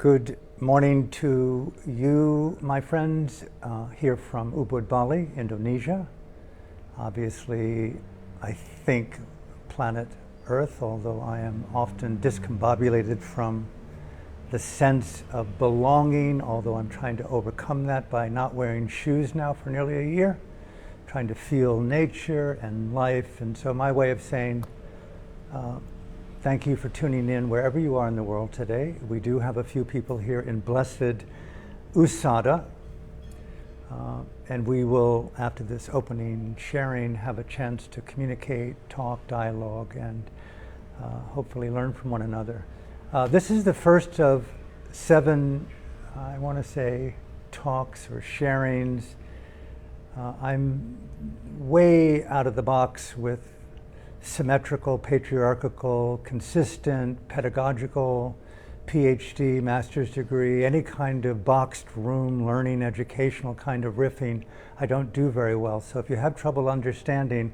Good morning to you, my friends, here from Ubud, Bali, Indonesia. Obviously, I think planet Earth, although I am often discombobulated from the sense of belonging, although I'm trying to overcome that by not wearing shoes now for nearly a year, trying to feel nature and life. And so my way of saying, thank you for tuning in wherever you are in the world today. We do have a few people here in blessed Uada, and we will, after this opening sharing, have a chance to communicate, talk, dialogue, and hopefully learn from one another. This is the first of 7, I want to say, talks or sharings. I'm way out of the box with symmetrical, patriarchal, consistent, pedagogical, PhD, master's degree, any kind of boxed room, learning, educational kind of riffing, I don't do very well. So if you have trouble understanding,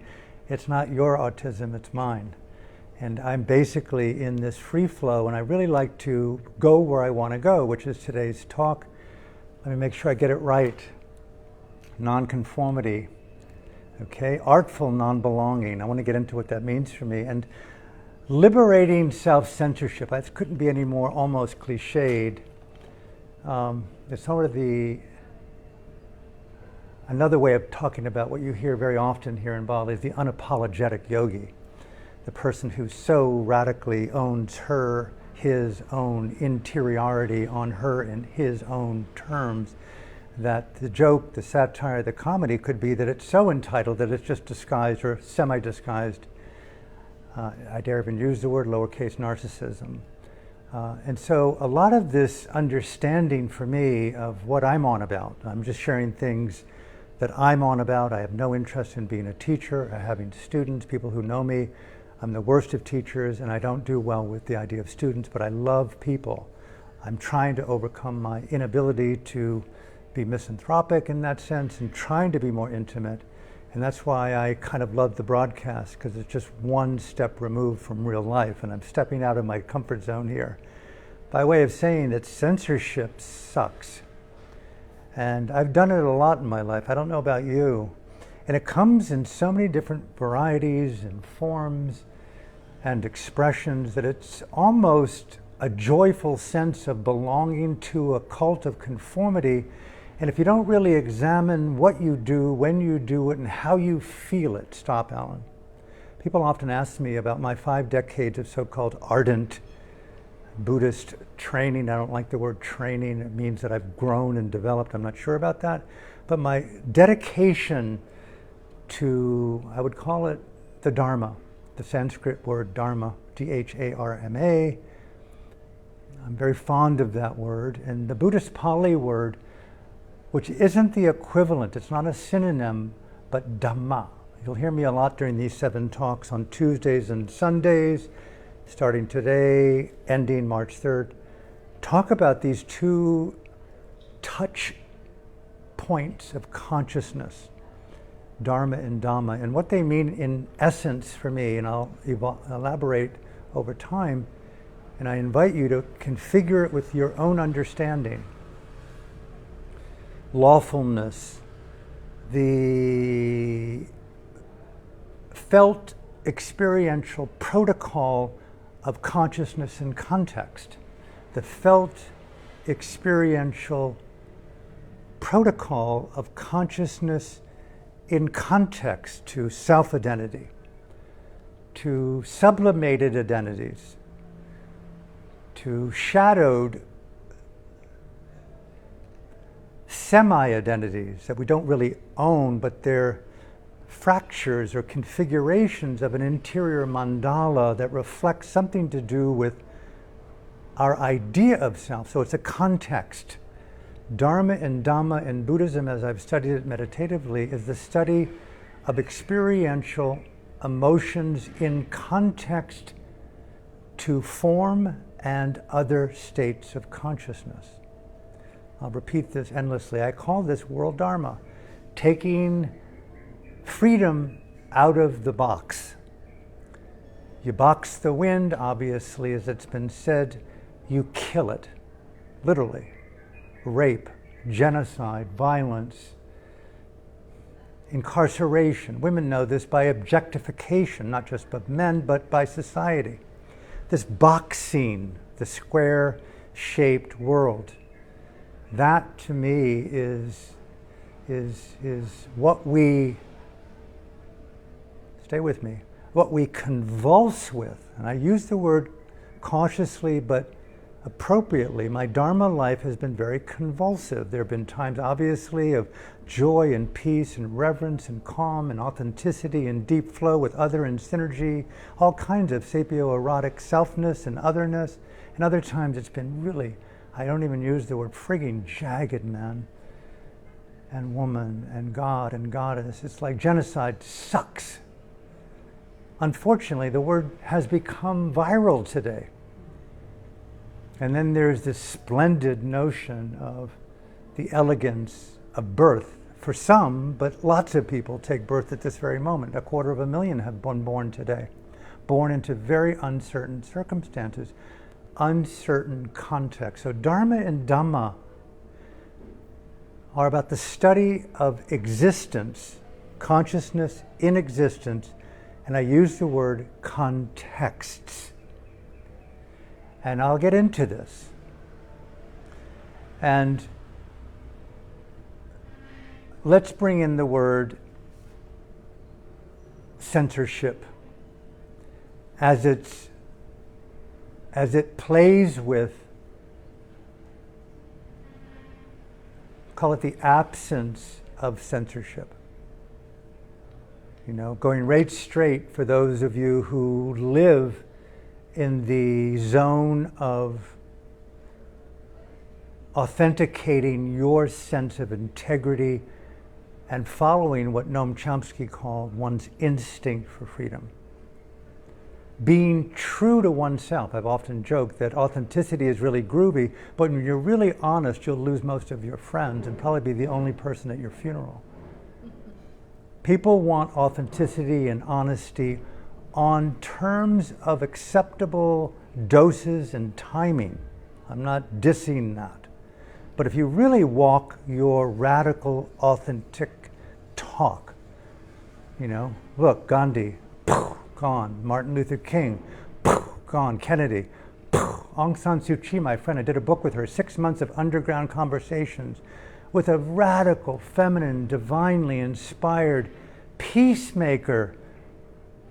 it's not your autism, it's mine. And I'm basically in this free flow, and I really like to go where I want to go, which is today's talk. Let me make sure I get it right. Nonconformity. Okay, artful non-belonging. I want to get into what that means for me. And liberating self-censorship. That couldn't be any more almost cliched. It's sort of another way of talking about what you hear very often here in Bali is the unapologetic yogi. The person who so radically owns his own interiority on her and his own terms, that the joke, the satire, the comedy could be that it's so entitled that it's just disguised or semi-disguised. I dare even use the word lowercase narcissism. And so a lot of this understanding for me of what I'm on about, I'm just sharing things that I'm on about. I have no interest in being a teacher, having students, people who know me. I'm the worst of teachers, and I don't do well with the idea of students, but I love people. I'm trying to overcome my inability to be misanthropic in that sense and trying to be more intimate. And that's why I kind of love the broadcast, because it's just one step removed from real life, and I'm stepping out of my comfort zone here by way of saying that censorship sucks. And I've done it a lot in my life. I don't know about you. And it comes in so many different varieties and forms and expressions that it's almost a joyful sense of belonging to a cult of conformity. And if you don't really examine what you do, when you do it, and how you feel it, stop, Alan. People often ask me about my 5 decades of so-called ardent Buddhist training. I don't like the word training. It means that I've grown and developed. I'm not sure about that. But my dedication to, I would call it the Dharma, the Sanskrit word Dharma, D-H-A-R-M-A. I'm very fond of that word. And the Buddhist Pali word, which isn't the equivalent, it's not a synonym, but Dhamma. You'll hear me a lot during these 7 talks on Tuesdays and Sundays, starting today, ending March 3rd. Talk about these 2 touch points of consciousness, Dharma and Dhamma, and what they mean in essence for me, and I'll elaborate over time, and I invite you to configure it with your own understanding. Lawfulness, the felt experiential protocol of consciousness in context, the felt experiential protocol of consciousness in context to self-identity, to sublimated identities, to shadowed semi-identities that we don't really own, but they're fractures or configurations of an interior mandala that reflects something to do with our idea of self. So it's a context. Dharma and Dhamma in Buddhism, as I've studied it meditatively, is the study of experiential emotions in context to form and other states of consciousness. I'll repeat this endlessly. I call this world Dharma, taking freedom out of the box. You box the wind, obviously, as it's been said, you kill it. literally, rape, genocide, violence, incarceration. Women know this by objectification, not just of men, but by society. This boxing, the square-shaped world, that to me is what we, stay with me, what we convulse with. And I use the word cautiously but appropriately. My Dharma life has been very convulsive. There have been times, obviously, of joy and peace and reverence and calm and authenticity and deep flow with other and synergy, all kinds of sapio-erotic selfness and otherness. And other times it's been really, I don't even use the word frigging jagged, man and woman and God and goddess. It's like genocide sucks. Unfortunately, the word has become viral today. And then there's this splendid notion of the elegance of birth. For some, but lots of people take birth at this very moment. 250,000 have been born today, born into very uncertain circumstances, uncertain context. So Dharma and Dhamma are about the study of existence, consciousness in existence, and I use the word contexts. And I'll get into this. And let's bring in the word censorship as it plays with, call it the absence of censorship. You know, going right straight for those of you who live in the zone of authenticating your sense of integrity and following what Noam Chomsky called one's instinct for freedom. Being true to oneself. I've often joked that authenticity is really groovy, but when you're really honest, you'll lose most of your friends and probably be the only person at your funeral. People want authenticity and honesty on terms of acceptable doses and timing. I'm not dissing that. But if you really walk your radical, authentic talk, you know, look, Gandhi, gone. Martin Luther King, gone. Kennedy, Aung San Suu Kyi, my friend, I did a book with her, 6 months of underground conversations with a radical, feminine, divinely inspired peacemaker,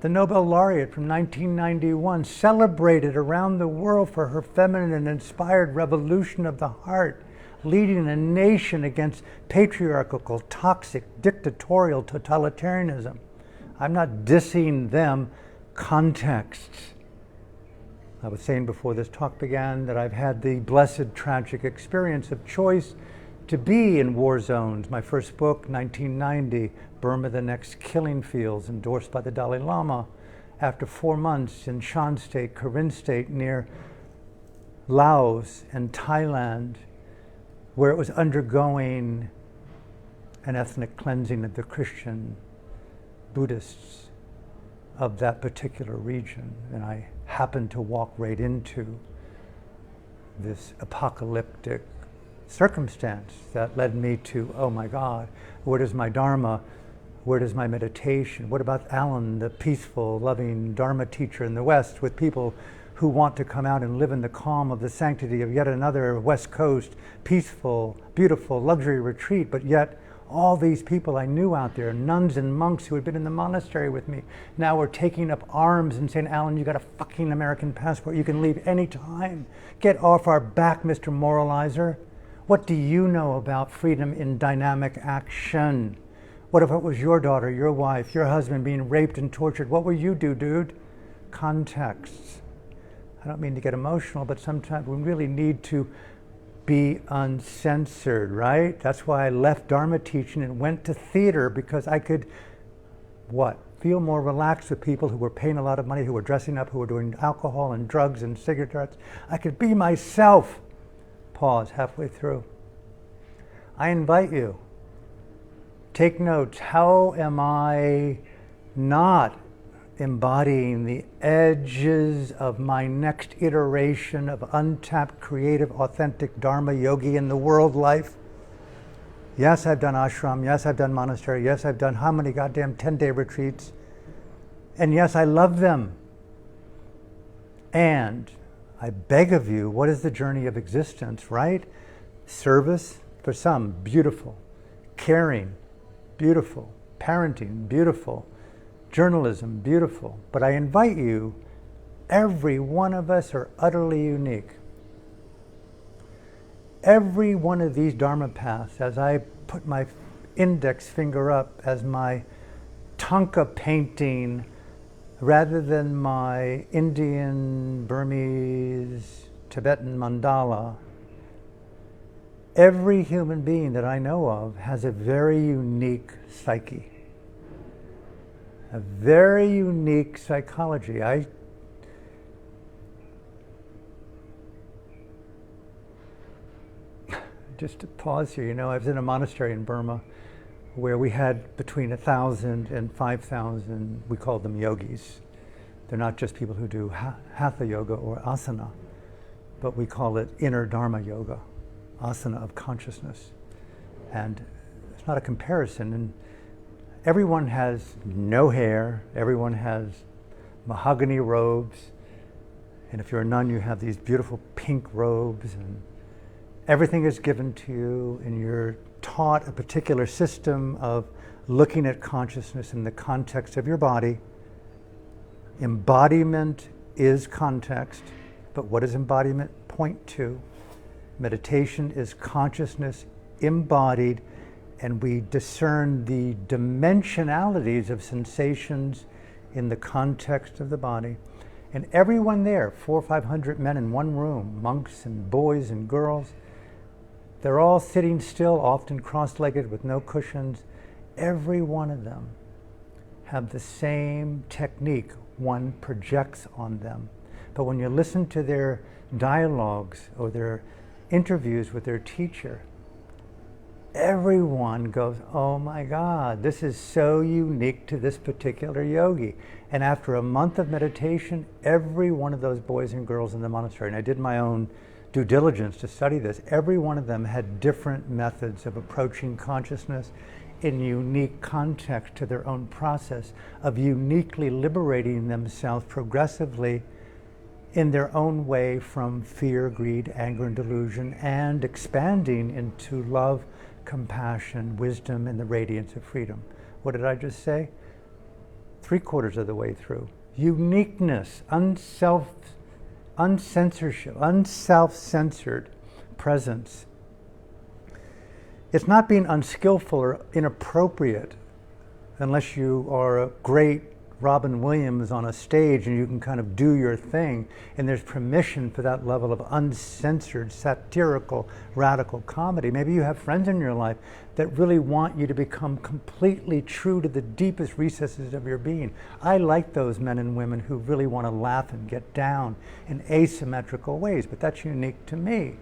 the Nobel laureate from 1991, celebrated around the world for her feminine and inspired revolution of the heart, leading a nation against patriarchal, toxic, dictatorial totalitarianism. I'm not dissing them. Contexts. I was saying before this talk began that I've had the blessed, tragic experience of choice to be in war zones. My first book, 1990, Burma, the Next Killing Fields, endorsed by the Dalai Lama. After 4 months in Shan State, Karen State, near Laos and Thailand, where it was undergoing an ethnic cleansing of the Christian Buddhists of that particular region. And I happened to walk right into this apocalyptic circumstance that led me to, oh my God, where does my Dharma, where does my meditation? What about Alan, the peaceful, loving Dharma teacher in the West, with people who want to come out and live in the calm of the sanctity of yet another West Coast, peaceful, beautiful, luxury retreat, but yet all these people I knew out there, nuns and monks who had been in the monastery with me, now were taking up arms and saying, Alan, you got a fucking American passport, you can leave any time. Get off our back, Mr. Moralizer. What do you know about freedom in dynamic action? What if it was your daughter, your wife, your husband being raped and tortured? What would you do, dude? Contexts. I don't mean to get emotional, but sometimes we really need to be uncensored, right? That's why I left Dharma teaching and went to theater, because I could, feel more relaxed with people who were paying a lot of money, who were dressing up, who were doing alcohol and drugs and cigarettes. I could be myself. Pause halfway through. I invite you, take notes. How am I not embodying the edges of my next iteration of untapped, creative, authentic Dharma yogi in the world life. Yes, I've done ashram. Yes, I've done monastery. Yes, I've done how many goddamn 10-day retreats. And yes, I love them. And I beg of you, what is the journey of existence, right? Service, for some, beautiful. Caring, beautiful. Parenting, beautiful. Journalism, beautiful. But I invite you, every one of us are utterly unique. Every one of these Dharma paths, as I put my index finger up as my Thangka painting, rather than my Indian, Burmese, Tibetan mandala, every human being that I know of has a very unique psyche, a very unique psychology. Just to pause here, I was in a monastery in Burma where we had between 1,000 and 5,000, we called them yogis. They're not just people who do hatha yoga or asana, but we call it inner Dharma yoga, asana of consciousness. And it's not a comparison. And everyone has no hair, everyone has mahogany robes, and if you're a nun, you have these beautiful pink robes, and everything is given to you, and you're taught a particular system of looking at consciousness in the context of your body. Embodiment is context, but what does embodiment point to? Meditation is consciousness embodied, and we discern the dimensionalities of sensations in the context of the body. And everyone there, 400 or 500 men in one room, monks and boys and girls, they're all sitting still, often cross-legged with no cushions. Every one of them have the same technique one projects on them. But when you listen to their dialogues or their interviews with their teacher, everyone goes, oh my God, this is so unique to this particular yogi. And after a month of meditation, every one of those boys and girls in the monastery, and I did my own due diligence to study this, every one of them had different methods of approaching consciousness in unique context to their own process of uniquely liberating themselves progressively in their own way from fear, greed, anger, and delusion, and expanding into love, compassion, wisdom, and the radiance of freedom. What did I just say? 3/4 of the way through. Uniqueness, unself-censored presence. It's not being unskillful or inappropriate unless you are a great Robin Williams on a stage and you can kind of do your thing, and there's permission for that level of uncensored, satirical, radical comedy. Maybe you have friends in your life that really want you to become completely true to the deepest recesses of your being. I like those men and women who really want to laugh and get down in asymmetrical ways, but that's unique to me.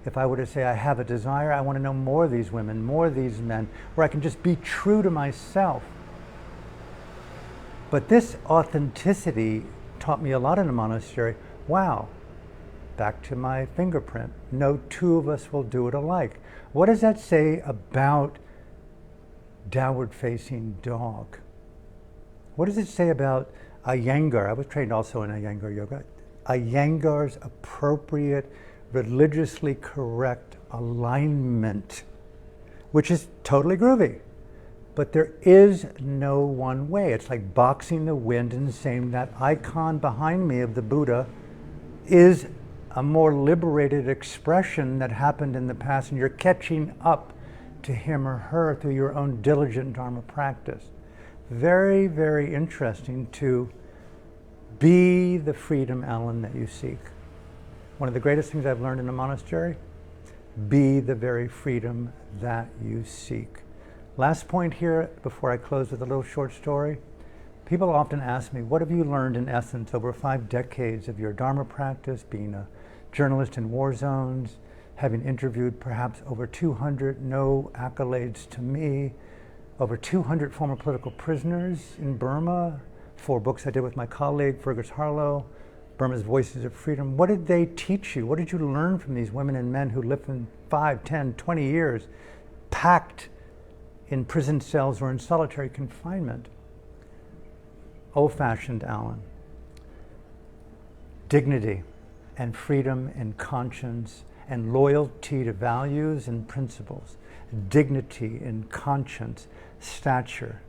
If I were to say I have a desire, I want to know more of these women, more of these men, where I can just be true to myself. But this authenticity taught me a lot in a monastery. Wow, back to my fingerprint. No two of us will do it alike. What does that say about downward-facing dog? What does it say about Iyengar? I was trained also in Iyengar yoga. Iyengar's appropriate, religiously correct alignment, which is totally groovy. But there is no one way. It's like boxing the wind and saying that icon behind me of the Buddha is a more liberated expression that happened in the past, and you're catching up to him or her through your own diligent Dharma practice. Very, very interesting to be the freedom, Alan, that you seek. One of the greatest things I've learned in a monastery, be the very freedom that you seek. Last point here, before I close with a little short story. People often ask me, what have you learned in essence over 5 decades of your Dharma practice, being a journalist in war zones, having interviewed perhaps over 200, no accolades to me, over 200 former political prisoners in Burma, 4 books I did with my colleague, Fergus Harlow, Burma's Voices of Freedom. What did they teach you? What did you learn from these women and men who lived in 5, 10, 20 years, packed in prison cells or in solitary confinement? Old-fashioned, Alan. Dignity and freedom and conscience and loyalty to values and principles. Dignity and conscience, stature.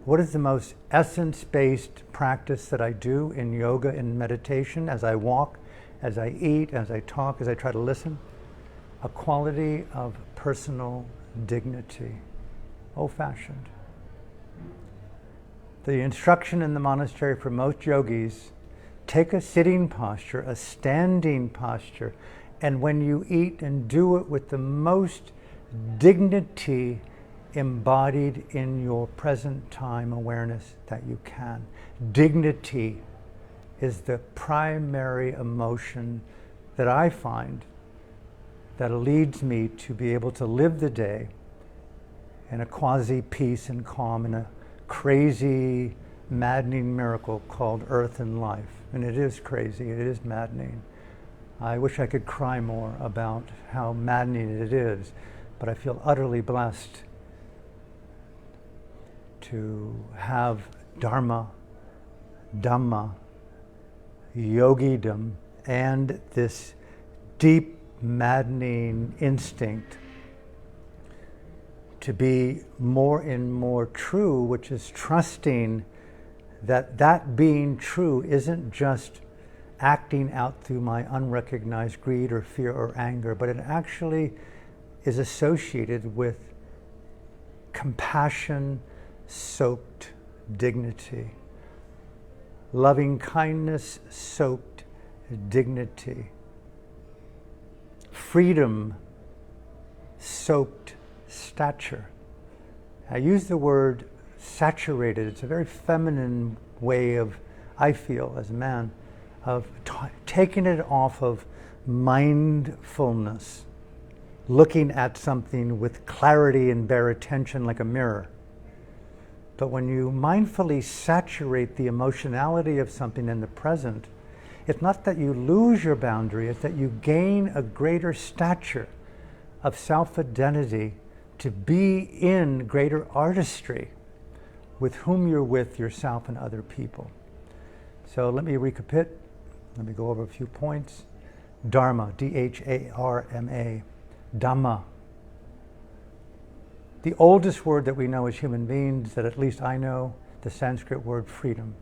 What is the most essence-based practice that I do in yoga and meditation as I walk, as I eat, as I talk, as I try to listen? A quality of personal dignity. Old-fashioned. The instruction in the monastery for most yogis: take a sitting posture, a standing posture, and when you eat, and do it with the most dignity embodied in your present time awareness that you can. Dignity is the primary emotion that I find that leads me to be able to live the day in a quasi-peace and calm, in a crazy, maddening miracle called earth and life. And it is crazy, it is maddening. I wish I could cry more about how maddening it is, but I feel utterly blessed to have Dharma, Dhamma, Yogidom, and this deep, maddening instinct to be more and more true, which is trusting that that being true isn't just acting out through my unrecognized greed or fear or anger, but it actually is associated with compassion-soaked dignity, loving kindness-soaked dignity, freedom-soaked stature. I use the word saturated. It's a very feminine way of, I feel as a man, of taking it off of mindfulness, looking at something with clarity and bare attention like a mirror. But when you mindfully saturate the emotionality of something in the present, it's not that you lose your boundary, it's that you gain a greater stature of self-identity to be in greater artistry with whom you're with, yourself and other people. So let me recapitulate. Let me go over a few points. Dharma, D-H-A-R-M-A, Dhamma. The oldest word that we know as human beings, that at least I know, the Sanskrit word freedom.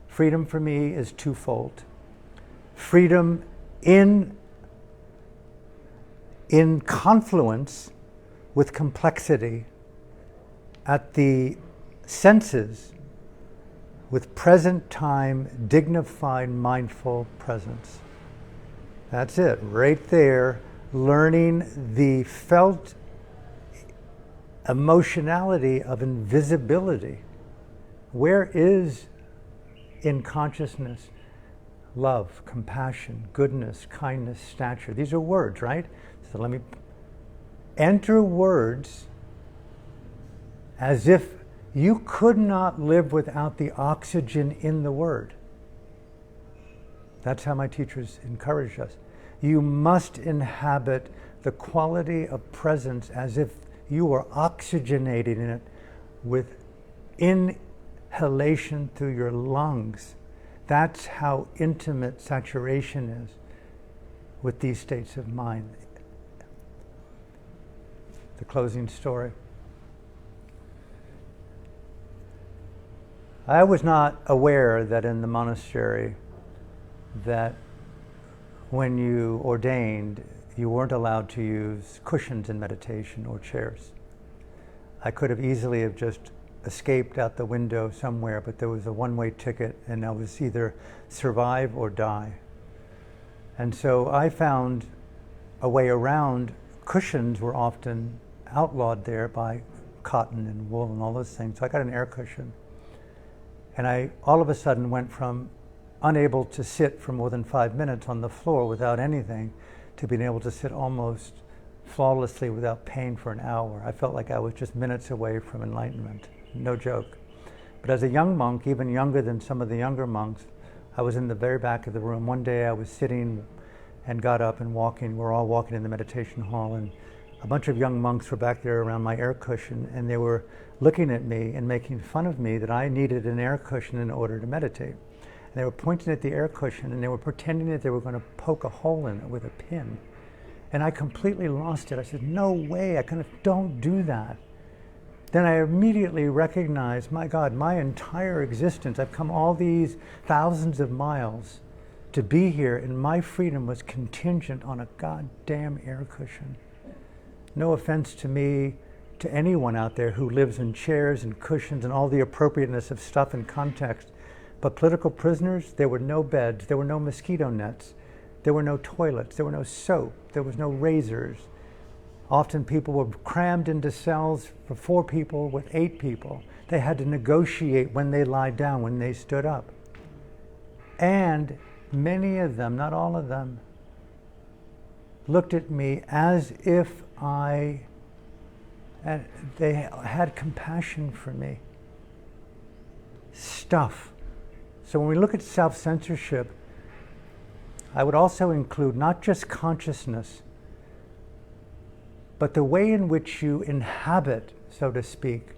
Freedom for me is twofold. Freedom in confluence with complexity at the senses, with present time, dignified, mindful presence. That's it, right there, learning the felt emotionality of invisibility. Where is in consciousness love, compassion, goodness, kindness, stature? These are words, right? So let me enter words as if you could not live without the oxygen in the word. That's how my teachers encouraged us. You must inhabit the quality of presence as if you were oxygenating it with inhalation through your lungs. That's how intimate saturation is with these states of mind. The closing story. I was not aware that in the monastery that when you ordained, you weren't allowed to use cushions in meditation or chairs. I could have easily have just escaped out the window somewhere, but there was a one-way ticket and I was either survive or die. And so I found a way around. Cushions were often outlawed there by cotton and wool and all those things. So I got an air cushion. And I all of a sudden went from unable to sit for more than 5 minutes on the floor without anything to being able to sit almost flawlessly without pain for an hour. I felt like I was just minutes away from enlightenment. No joke. But as a young monk, even younger than some of the younger monks, I was in the very back of the room. One day I was sitting and got up and walking. We're all walking in the meditation hall, and a bunch of young monks were back there around my air cushion, and they were looking at me and making fun of me that I needed an air cushion in order to meditate. And they were pointing at the air cushion, and they were pretending that they were going to poke a hole in it with a pin. And I completely lost it. I said, no way, I kind of don't do that. Then I immediately recognized, my God, my entire existence, I've come all these thousands of miles to be here, and my freedom was contingent on a goddamn air cushion. No offense to me, to anyone out there who lives in chairs and cushions and all the appropriateness of stuff and context, but political prisoners, there were no beds, there were no mosquito nets, there were no toilets, there were no soap, there was no razors. Often people were crammed into cells for 4 people with 8 people. They had to negotiate when they lied down, when they stood up. And many of them, not all of them, looked at me as if they had compassion for me. Stuff. So when we look at self-censorship, I would also include not just consciousness, but the way in which you inhabit, so to speak,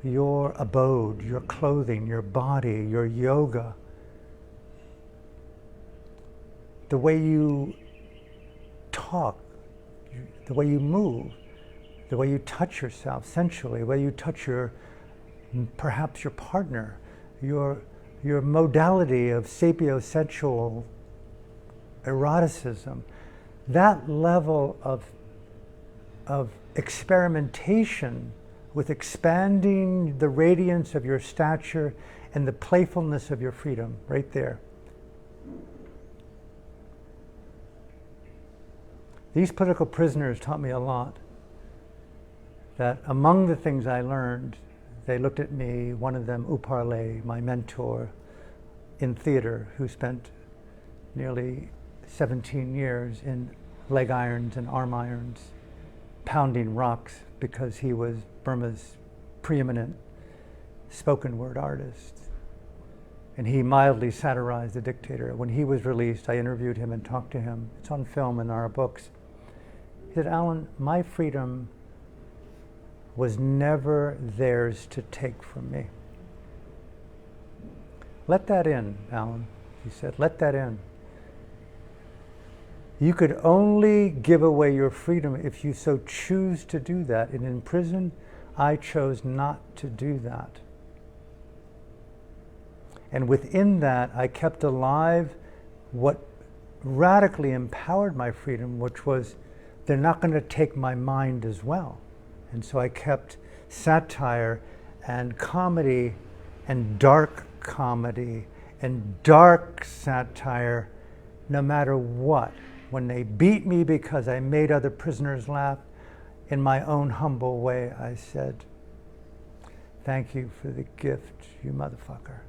your abode, your clothing, your body, your yoga, the way you talk, the way you move, the way you touch yourself sensually, the way you touch perhaps your partner, your modality of sapiosexual eroticism, that level of experimentation with expanding the radiance of your stature and the playfulness of your freedom, right there. These political prisoners taught me a lot. That among the things I learned, they looked at me, one of them, Uparle, my mentor in theater, who spent nearly 17 years in leg irons and arm irons, pounding rocks because he was Burma's preeminent spoken word artist. And he mildly satirized the dictator. When he was released, I interviewed him and talked to him. It's on film in our books. He said, Alan, my freedom was never theirs to take from me. Let that in, Alan, he said, let that in. You could only give away your freedom if you so choose to do that. And in prison, I chose not to do that. And within that, I kept alive what radically empowered my freedom, which was they're not going to take my mind as well. And so I kept satire and comedy and dark comedy and dark satire no matter what. When they beat me because I made other prisoners laugh, in my own humble way, I said, thank you for the gift, you motherfucker.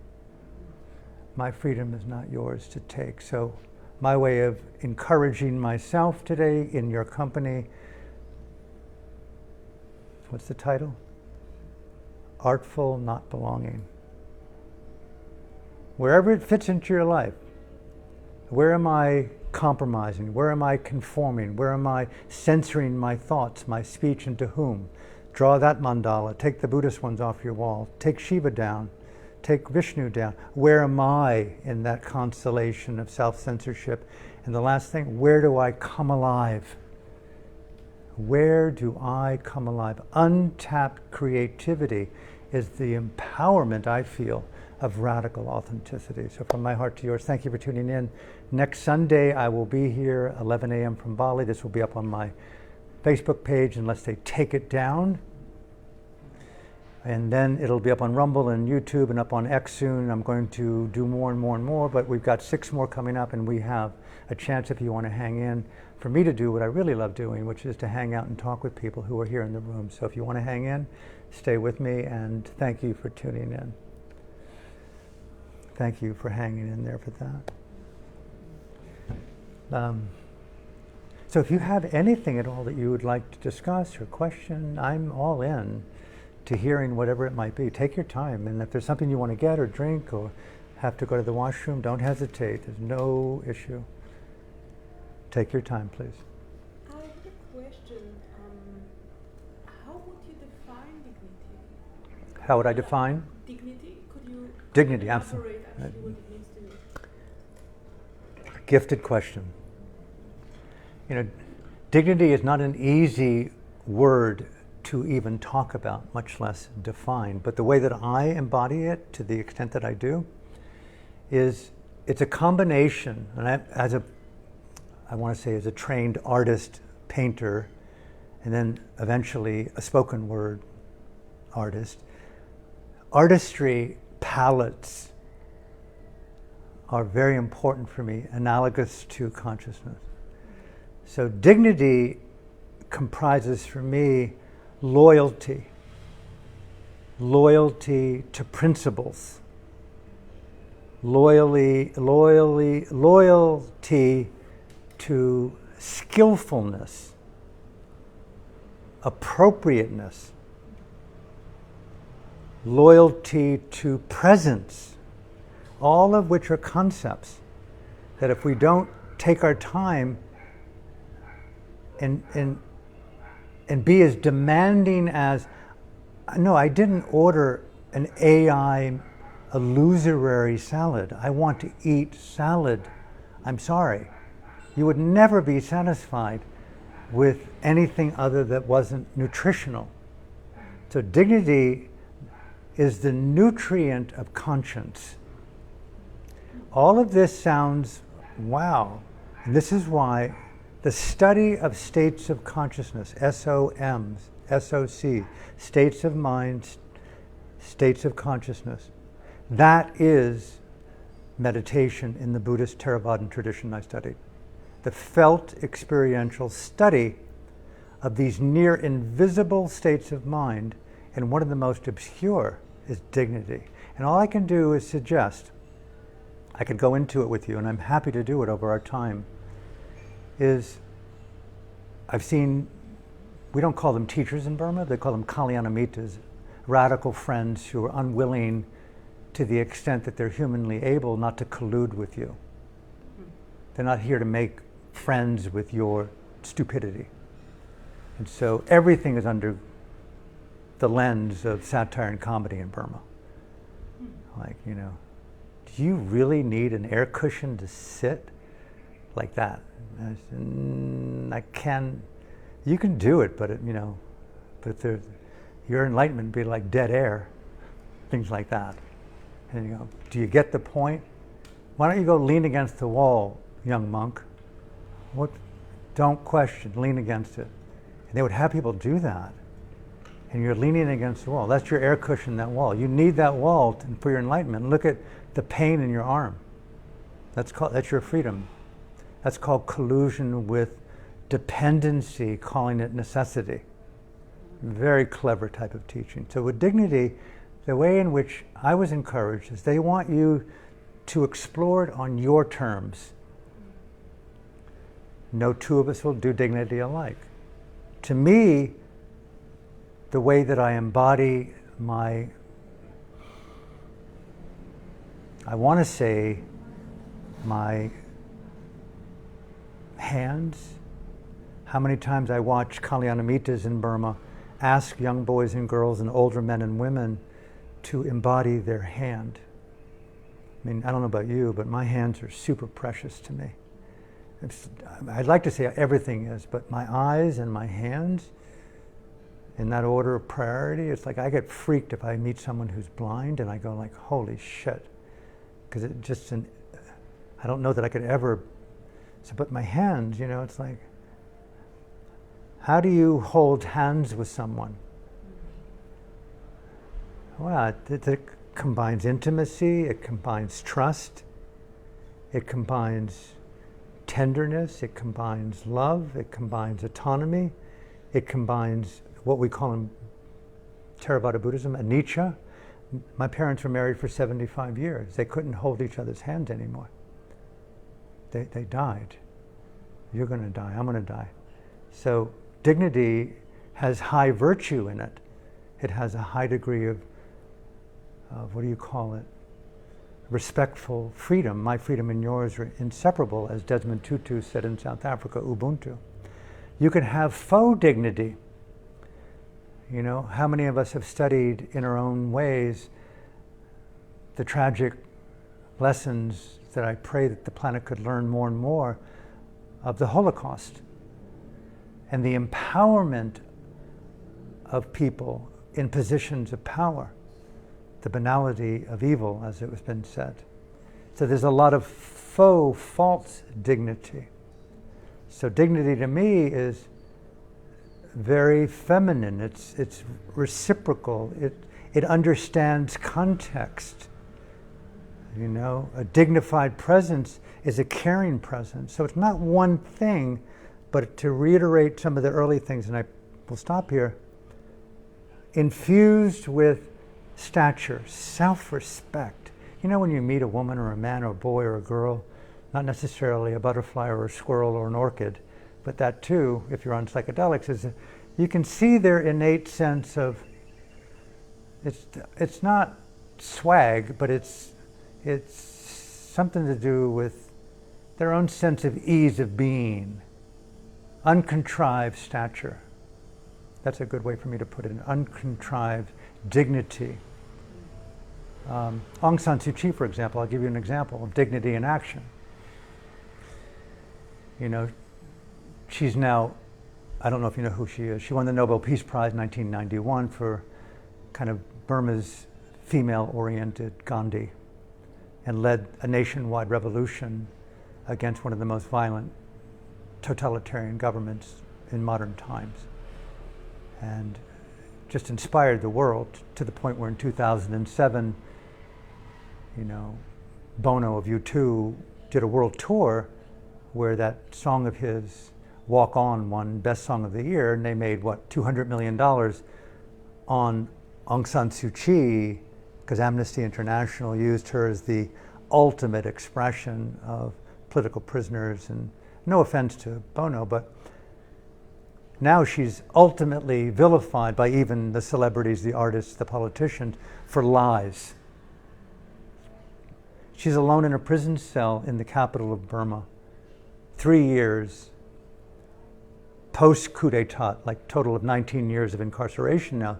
My freedom is not yours to take. So my way of encouraging myself today in your company, what's the title? Artful Non-Belonging. Wherever it fits into your life, where am I compromising? Where am I conforming? Where am I censoring my thoughts, my speech, and to whom? Draw that mandala. Take the Buddhist ones off your wall. Take Shiva down. Take Vishnu down. Where am I in that constellation of self-censorship? And the last thing, where do I come alive? Where do I come alive? Untapped creativity is the empowerment I feel of radical authenticity. So from my heart to yours, thank you for tuning in. Next Sunday, I will be here, 11 a.m. from Bali. This will be up on my Facebook page unless they take it down. And then it'll be up on Rumble and YouTube and up on X soon. I'm going to do more and more and more, but we've got 6 more coming up, and we have a chance, if you want to hang in, for me to do what I really love doing, which is to hang out and talk with people who are here in the room. So if you want to hang in, stay with me, and thank you for tuning in. Thank you for hanging in there for that. So if you have anything at all that you would like to discuss or question, I'm all in to hearing whatever it might be. Take your time, and if there's something you want to get or drink or have to go to the washroom, don't hesitate. There's no issue. Take your time, please. I have a question. How would you define dignity? How would I define? Dignity? Could you Dignity, elaborate absolutely. actually what it means to you? Gifted question. You know, dignity is not an easy word to even talk about, much less define. But the way that I embody it, to the extent that I do, is it's a combination. And I want to say as a trained artist, painter, and then eventually a spoken word artist, artistry palettes are very important for me, analogous to consciousness. So dignity comprises for me loyalty to principles, loyalty to skillfulness, appropriateness, loyalty to presence, all of which are concepts that if we don't take our time and be as demanding as, no, I didn't order an AI illusory salad. I want to eat salad. I'm sorry. You would never be satisfied with anything other that wasn't nutritional. So dignity is the nutrient of conscience. All of this sounds, wow. And this is why the study of states of consciousness, SOMs, SOC, states of mind, states of consciousness, that is meditation in the Buddhist Theravadan tradition I studied. The felt experiential study of these near invisible states of mind, and one of the most obscure is dignity. And all I can do is suggest, I could go into it with you, and I'm happy to do it over our time, is I've seen, we don't call them teachers in Burma, they call them kalyanamitas, radical friends who are unwilling to the extent that they're humanly able not to collude with you. They're not here to make friends with your stupidity. And so everything is under the lens of satire and comedy in Burma. Like, you know, do you really need an air cushion to sit like that? And I said, you can do it, but but your enlightenment would be like dead air, things like that. And you go, do you get the point? Why don't you go lean against the wall, young monk? What? Don't question, lean against it. And they would have people do that. And you're leaning against the wall. That's your air cushion, that wall. You need that wall for your enlightenment. Look at the pain in your arm. That's your freedom. That's called collusion with dependency, calling it necessity. Very clever type of teaching. So with dignity, the way in which I was encouraged is they want you to explore it on your terms. No two of us will do dignity alike. To me, the way that I embody I want to say, my hands. How many times I watch kalyanamitas in Burma ask young boys and girls and older men and women to embody their hand. I mean, I don't know about you, but my hands are super precious to me. I'd like to say everything is, but my eyes and my hands, in that order of priority, it's like I get freaked if I meet someone who's blind and I go like, holy shit. Because I don't know that I could ever, but my hands, it's like, how do you hold hands with someone? Well, it combines intimacy, it combines trust, it combines tenderness, it combines love, it combines autonomy, it combines what we call in Theravada Buddhism, anicca. My parents were married for 75 years. They couldn't hold each other's hands anymore. They died. You're going to die, I'm going to die. So dignity has high virtue in it. It has a high degree of what do you call it? Respectful freedom. My freedom and yours are inseparable, as Desmond Tutu said in South Africa, Ubuntu. You can have faux dignity. You know, how many of us have studied in our own ways the tragic lessons that I pray that the planet could learn more and more of the Holocaust and the empowerment of people in positions of power, the banality of evil, as it has been said. So there's a lot of faux, false dignity. So dignity to me is very feminine. It's reciprocal. It understands context. You know, a dignified presence is a caring presence. So it's not one thing, but to reiterate some of the early things, and I will stop here, infused with stature, self-respect. You know, when you meet a woman or a man or a boy or a girl, not necessarily a butterfly or a squirrel or an orchid, but that too, if you're on psychedelics, is you can see their innate sense of, it's not swag, but it's something to do with their own sense of ease of being, uncontrived stature. That's a good way for me to put it, uncontrived dignity. Aung San Suu Kyi, for example, I'll give you an example of dignity in action. You know, she's now, I don't know if you know who she is, she won the Nobel Peace Prize in 1991 for kind of Burma's female-oriented Gandhi, and led a nationwide revolution against one of the most violent totalitarian governments in modern times. And just inspired the world to the point where in 2007, you know, Bono of U2 did a world tour where that song of his, Walk On, won Best Song of the Year, and they made, what, $200 million on Aung San Suu Kyi, because Amnesty International used her as the ultimate expression of political prisoners. And no offense to Bono, but now she's ultimately vilified by even the celebrities, the artists, the politicians, for lies. She's alone in a prison cell in the capital of Burma, 3 years post-coup d'etat, like total of 19 years of incarceration now,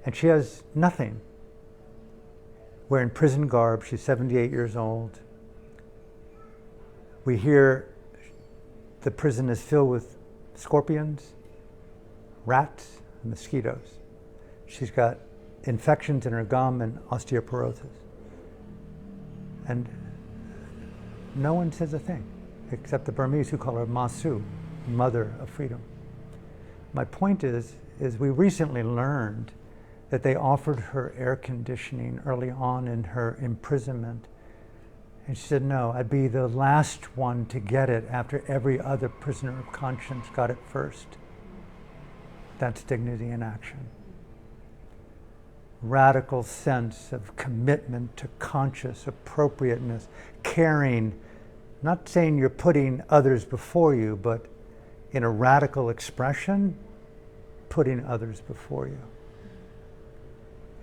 and she has nothing. Wearing prison garb, she's 78 years old. We hear the prison is filled with scorpions, rats, and mosquitoes. She's got infections in her gum and osteoporosis. And no one says a thing, except the Burmese, who call her Masu, Mother of Freedom. My point is we recently learned that they offered her air conditioning early on in her imprisonment. And she said, no, I'd be the last one to get it after every other prisoner of conscience got it first. That's dignity in action. Radical sense of commitment to conscious appropriateness, caring, not saying you're putting others before you, but in a radical expression, putting others before you.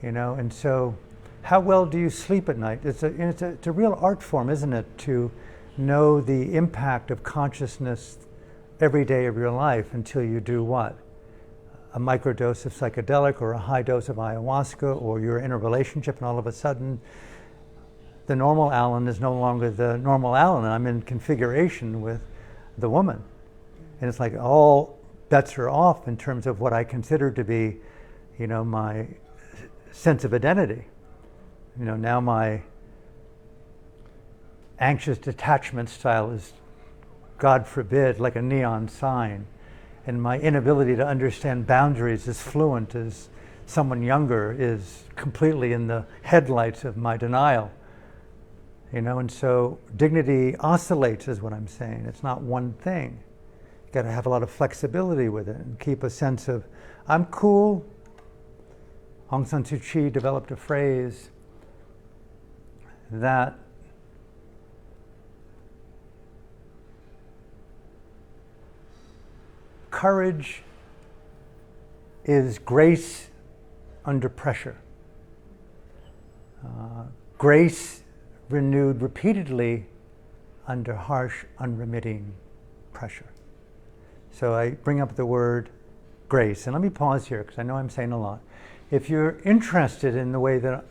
You know, and so how well do you sleep at night? It's a real art form, isn't it, to know the impact of consciousness every day of your life until you do what? A microdose of psychedelic or a high dose of ayahuasca, or you're in a relationship and all of a sudden the normal Alan is no longer the normal Alan, and I'm in configuration with the woman. And it's like all bets are off in terms of what I consider to be, you know, my sense of identity. You know, now my anxious detachment style is, God forbid, like a neon sign. And my inability to understand boundaries as fluent as someone younger is completely in the headlights of my denial. You know, and so dignity oscillates, is what I'm saying. It's not one thing. You got to have a lot of flexibility with it and keep a sense of, I'm cool. Aung San Suu Kyi developed a phrase that courage is grace under pressure. Grace renewed repeatedly under harsh, unremitting pressure. So I bring up the word grace. And let me pause here, because I know I'm saying a lot. If you're interested in the way that,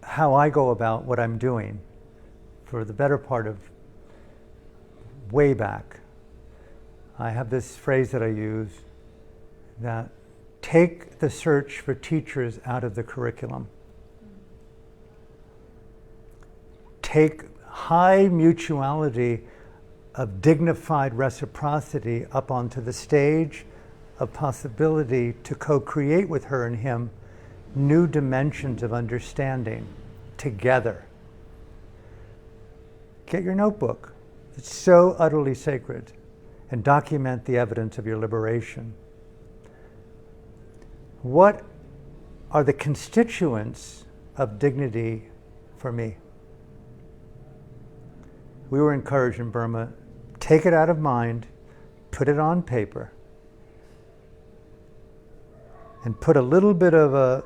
how I go about what I'm doing, for the better part of way back, I have this phrase that I use, that take the search for teachers out of the curriculum. Take high mutuality of dignified reciprocity up onto the stage of possibility to co-create with her and him new dimensions of understanding together. Get your notebook. It's so utterly sacred. And document the evidence of your liberation. What are the constituents of dignity for me? We were encouraged in Burma, take it out of mind, put it on paper, and put a little bit of a,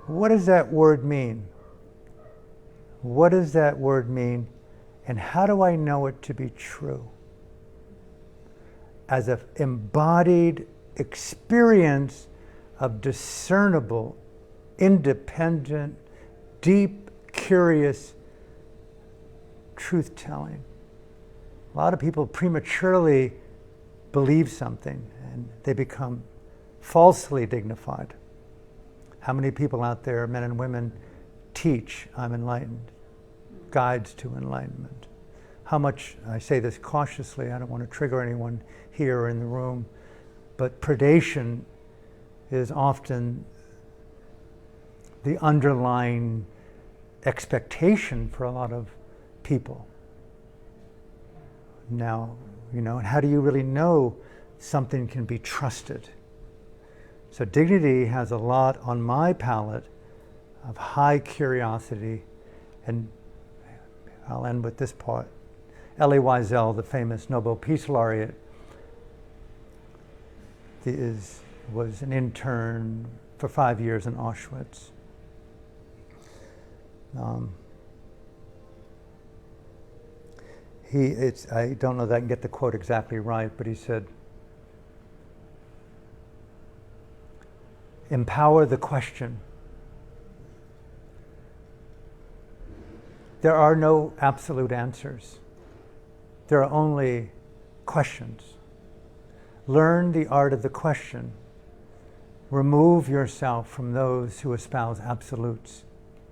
what does that word mean? What does that word mean? And how do I know it to be true? As an embodied experience of discernible, independent, deep, curious truth-telling. A lot of people prematurely believe something and they become falsely dignified. How many people out there, men and women, teach I'm enlightened, guides to enlightenment? How much, I say this cautiously, I don't want to trigger anyone here or in the room, but predation is often the underlying expectation for a lot of people. Now, and how do you really know something can be trusted? So dignity has a lot on my palette of high curiosity, and I'll end with this part. Elie Wiesel, the famous Nobel Peace Laureate, was an intern for 5 years in Auschwitz. I don't know that I can get the quote exactly right, but he said, empower the question. There are no absolute answers. There are only questions. Learn the art of the question. Remove yourself from those who espouse absolutes,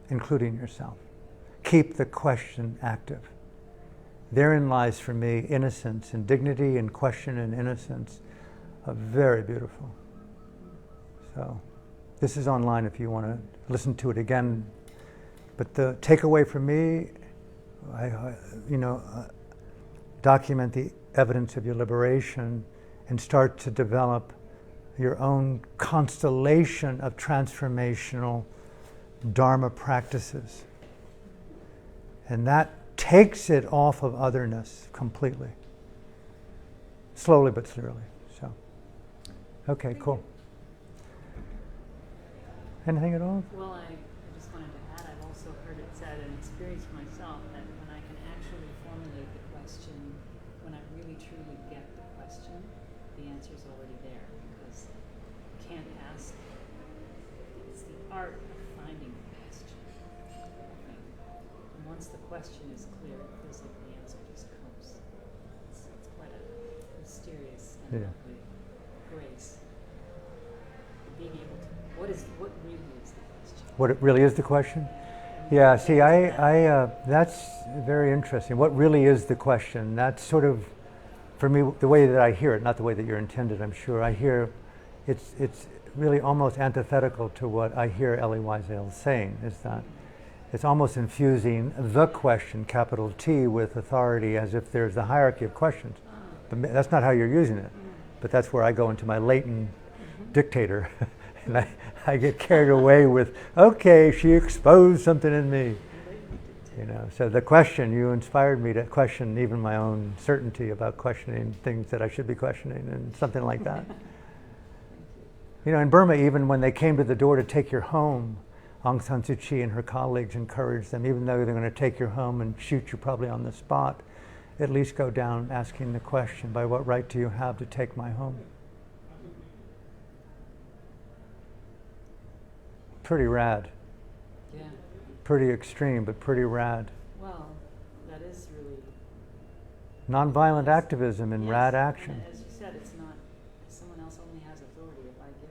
including yourself. Keep the question active. Therein lies for me innocence and dignity, and question and innocence are very beautiful. So this is online if you want to listen to it again. But the takeaway for me, document the evidence of your liberation and start to develop your own constellation of transformational Dharma practices. And that takes it off of otherness completely. Slowly but surely. So, okay, cool. Anything at all? Well, I just wanted to add, I've also heard it said and experienced myself that when I can actually formulate the question, when I really truly get the question, the answer's already there, because you can't ask. It's the art of finding the question. And once the question is clear, it feels like the answer just comes. It's quite a mysterious and lovely grace. Being able to, what really is the question? What it really is the question? Yeah, see, that's very interesting. What really is the question? That's sort of, for me, the way that I hear it, not the way that you're intended, I'm sure. I hear it's really almost antithetical to what I hear Elie Wiesel saying, is that it's almost infusing the question, capital T, with authority as if there's a hierarchy of questions. But that's not how you're using it. But that's where I go into my latent dictator. And I get carried away with, okay, she exposed something in me. So the question, you inspired me to question even my own certainty about questioning things that I should be questioning and something like that. You know, in Burma, even when they came to the door to take your home, Aung San Suu Kyi and her colleagues encouraged them, even though they're going to take your home and shoot you probably on the spot, at least go down asking the question, by what right do you have to take my home? Pretty rad. Yeah. Pretty extreme, but pretty rad. Well, that is really Nonviolent activism and yes, rad and action. as you said, it's not someone else only has authority. If I give,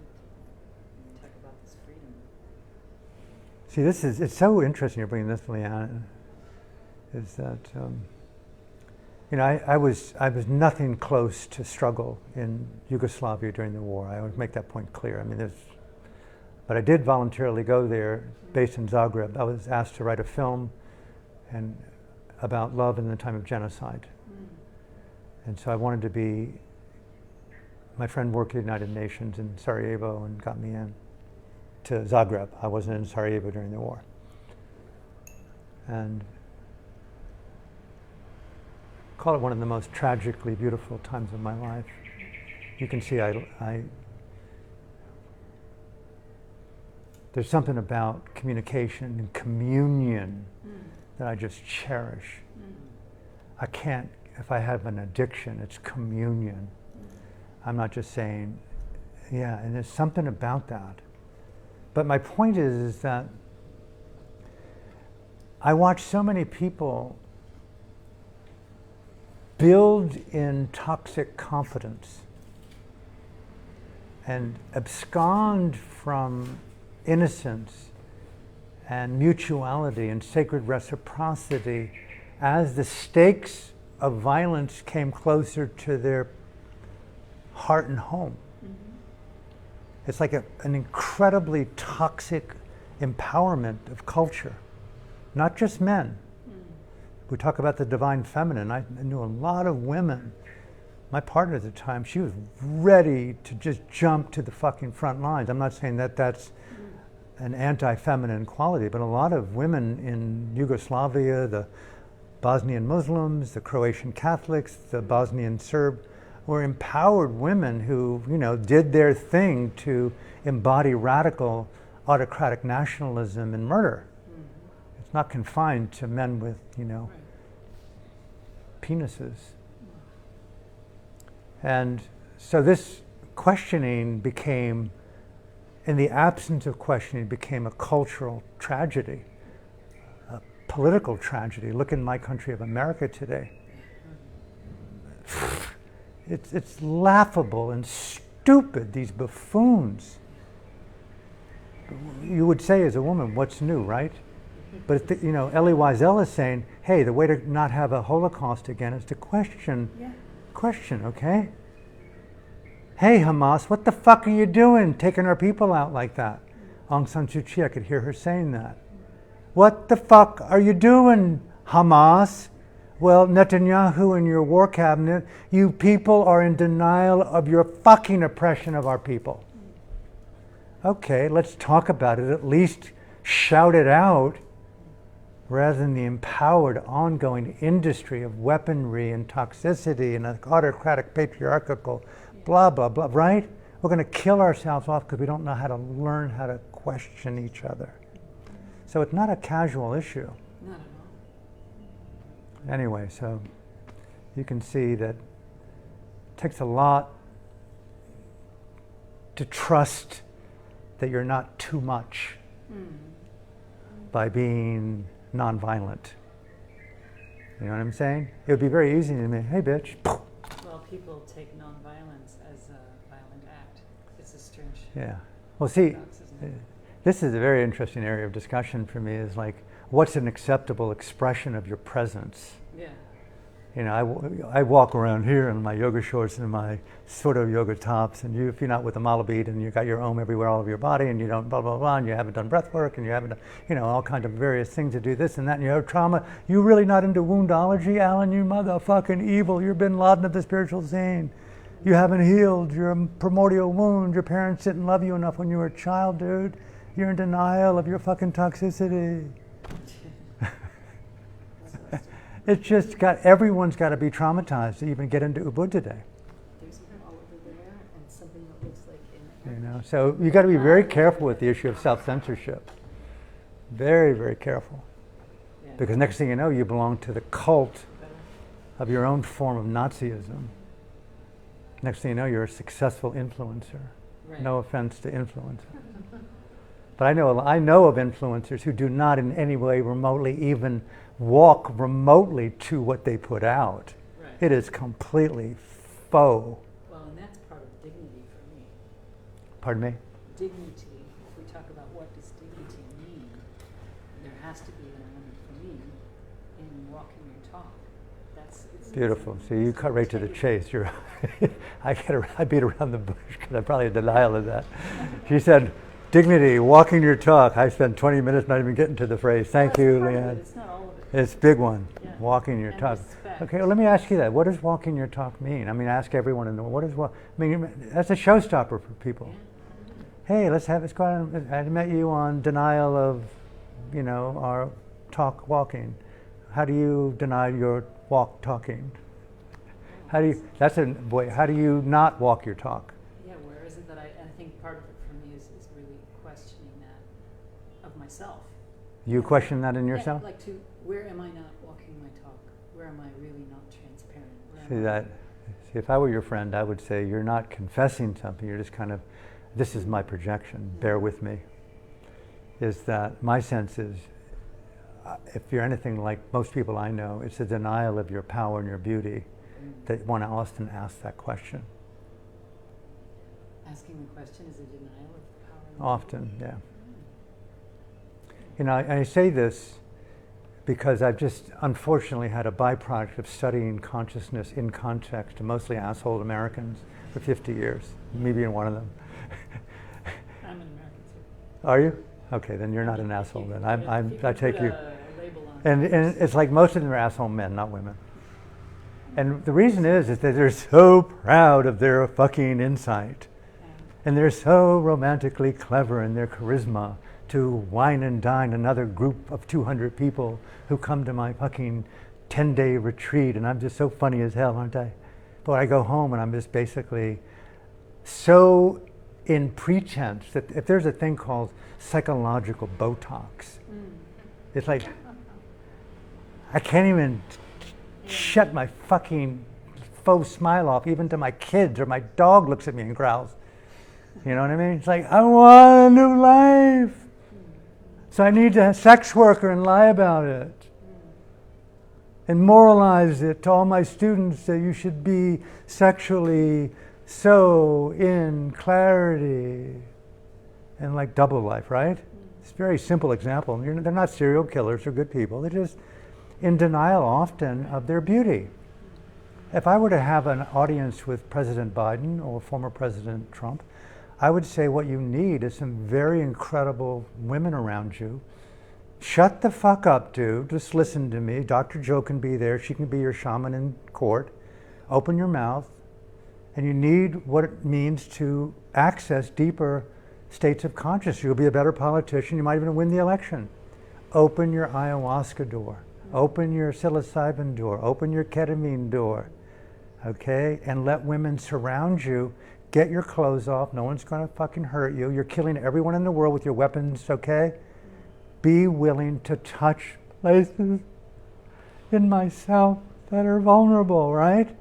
talk about this freedom. See, it's so interesting you're bringing this, Leanne, is that, you know, I was nothing close to struggle in Yugoslavia during the war. I would make that point clear. I mean, but I did voluntarily go there, based in Zagreb. I was asked to write a film about love in the time of genocide. And so I wanted to be, my friend worked at the United Nations in Sarajevo and got me in to Zagreb. I wasn't in Sarajevo during the war. And call it one of the most tragically beautiful times of my life. You can see there's something about communication and communion that I just cherish. I can't, if I have an addiction, it's communion. I'm not just saying, yeah, and there's something about that. But my point is that I watch so many people build in toxic confidence and abscond from innocence and mutuality and sacred reciprocity as the stakes of violence came closer to their heart and home. It's like an incredibly toxic empowerment of culture, not just men. We talk about the divine feminine. I knew a lot of women. My partner at the time, she was ready to just jump to the fucking front lines. I'm not saying that that's an anti-feminine quality, but a lot of women in Yugoslavia, the Bosnian Muslims, the Croatian Catholics, the Bosnian Serb, were empowered women who, you know, did their thing to embody radical autocratic nationalism and murder. It's not confined to men with, you know, penises. And so this questioning became, in the absence of questioning, became a cultural tragedy, a political tragedy. Look in my country of America today. It's laughable and stupid, these buffoons. You would say as a woman, what's new, right? But you know, Elie Wiesel is saying, hey, the way to not have a Holocaust again is to question, okay? Hey, Hamas, what the fuck are you doing, taking our people out like that? Aung San Suu Kyi, I could hear her saying that. What the fuck are you doing, Hamas? Well, Netanyahu and your war cabinet, you people are in denial of your fucking oppression of our people. Okay, let's talk about it, at least shout it out, rather than the empowered ongoing industry of weaponry and toxicity and an autocratic patriarchal blah, blah, blah, right? We're going to kill ourselves off because we don't know how to learn how to question each other. So it's not a casual issue. Not at all. Anyway, so you can see that it takes a lot to trust that you're not too much by being nonviolent. You know what I'm saying? It would be very easy to me, hey bitch. Well, people take nonviolence as a violent act. It's a strange Yeah. Well, see, paradox, isn't it? this is a very interesting area of discussion for me, is like, what's an acceptable expression of your presence? Yeah. You know, I walk around here in my yoga shorts and my sort of yoga tops, and if you're not with a mala bead and you got your om everywhere all over your body, and you don't blah, blah, blah, and you haven't done breath work, and you haven't done, you know, all kinds of various things to do this and that, and you have trauma, you really not into woundology, Alan, you motherfucking evil, you're Bin Laden of the spiritual scene. You haven't healed your primordial wound, your parents didn't love you enough when you were a child, dude. You're in denial of your fucking toxicity. It's just everyone's got to be traumatized to even get into Ubud today. There's a all over there, and something that looks like an You know, so you got to be very careful with the issue of self-censorship. Very, very careful. Yeah. Because next thing you know, you belong to the cult of your own form of Nazism. Next thing you know, you're a successful influencer. Right. No offense to influencers. But I know of influencers who do not in any way remotely even walk remotely to what they put out. Right. It is completely faux. Well, and that's part of dignity for me. Pardon me? Dignity, if we talk about what does dignity mean, there has to be an element for me in walking your talk. It's Beautiful. So you cut right to the chase. You're I beat around the bush because I'm probably in denial of that. She said, dignity, walking your talk. I spent 20 minutes not even getting to the phrase. Thank you, Leanne. It's not all of it. It's a big one. Yeah. Walking your And talk. respect. Okay, well, let me ask you that. What does walking your talk mean? I mean, ask everyone in the world. What is what? I mean, that's a showstopper for people. Yeah. Hey, let's go out. I met you on denial of, our talk walking. How do you deny your walk talking? How do you not walk your talk? Yeah, where is it that I think part of it for me is really questioning that of myself. You question that in yourself? Yeah, where am I not walking my talk? Where am I really not transparent? See, if I were your friend, I would say you're not confessing something, you're just kind of, this is my projection, bear with me. Is that my sense is, if you're anything like most people I know, it's a denial of your power and your beauty that one often asks that question. Asking the question is a denial of power and Often, yeah. I say this because I've just unfortunately had a byproduct of studying consciousness in context to mostly asshole Americans for 50 years, me being one of them. I'm an American too. Are you? Okay, then you're not an asshole then. I take you. A label on And it's like most of them are asshole men, not women. And the reason is that they're so proud of their fucking insight. And they're so romantically clever in their charisma to wine and dine another group of 200 people who come to my fucking 10-day retreat. And I'm just so funny as hell, aren't I? But I go home and I'm just basically so in pretense that if there's a thing called psychological Botox, it's like, I can't even shut my fucking faux smile off, even to my kids, or my dog looks at me and growls. You know what I mean? It's like, I want a new life. So I need a sex worker and lie about it. And moralize it to all my students that you should be sexually so in clarity. And like double life, right? It's a very simple example. They're not serial killers, they're good people. They're just in denial often of their beauty. If I were to have an audience with President Biden or former President Trump, I would say what you need is some very incredible women around you. Shut the fuck up, dude. Just listen to me. Dr. Joe can be there. She can be your shaman in court. Open your mouth. And you need what it means to access deeper states of consciousness. You'll be a better politician. You might even win the election. Open your ayahuasca door. Open your psilocybin door. Open your ketamine door. Okay? And let women surround you. Get your clothes off. No one's going to fucking hurt you. You're killing everyone in the world with your weapons, okay? Be willing to touch places in myself that are vulnerable, right?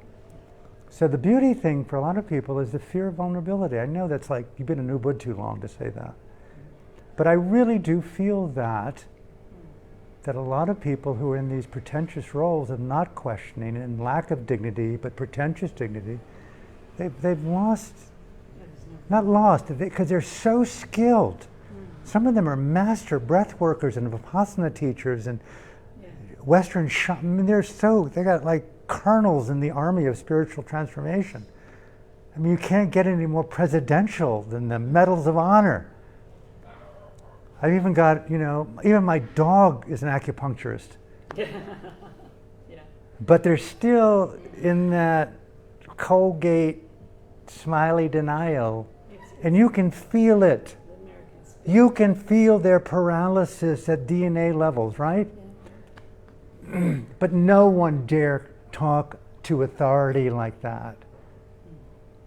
So the beauty thing for a lot of people is the fear of vulnerability. I know that's like, you've been in Ubud too long to say that. But I really do feel that a lot of people who are in these pretentious roles of not questioning and lack of dignity, but pretentious dignity, they've lost, not lost, because they're so skilled. Some of them are master breath workers and Vipassana teachers and Western I mean, they got like colonels in the army of spiritual transformation. I mean, you can't get any more presidential than the medals of honor. I've even got, even my dog is an acupuncturist. Yeah. But they're still in that Colgate smiley denial, and you can feel it. You can feel their paralysis at DNA levels, right? Yeah. But no one dare talk to authority like that.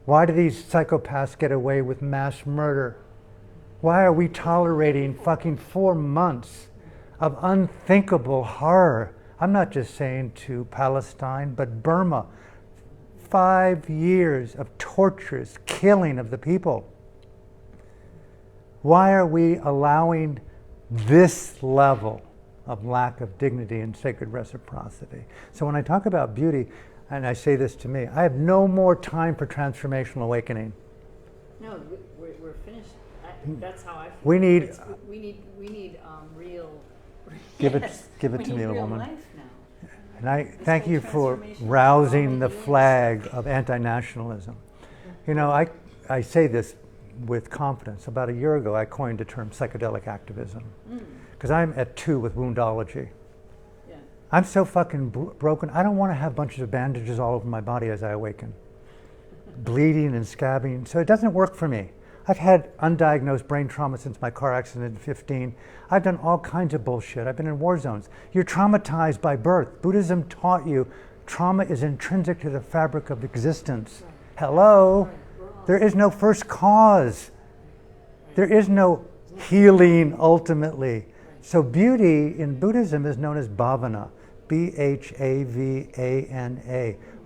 Why do these psychopaths get away with mass murder? Why are we tolerating fucking 4 months of unthinkable horror? I'm not just saying to Palestine, but Burma. 5 years of torturous killing of the people. Why are we allowing this level of lack of dignity and sacred reciprocity? So when I talk about beauty, and I say this to me, I have no more time for transformational awakening. No, we're finished. That's how I feel. We need real. Give yes, it to we me, need real woman. Life now. And I thank whole you for transformation rousing the is- flag of anti-nationalism. You know, I say this with confidence. About a year ago, I coined the term psychedelic activism because I'm at 2 with woundology. Yeah. I'm so fucking broken. I don't want to have bunches of bandages all over my body as I awaken, bleeding and scabbing. So it doesn't work for me. I've had undiagnosed brain trauma since my car accident at 15. I've done all kinds of bullshit. I've been in war zones. You're traumatized by birth. Buddhism taught you trauma is intrinsic to the fabric of existence. Right. Hello? Right. There is no first cause. There is no healing ultimately. So beauty in Buddhism is known as bhavana. B-H-A-V-A-N-A.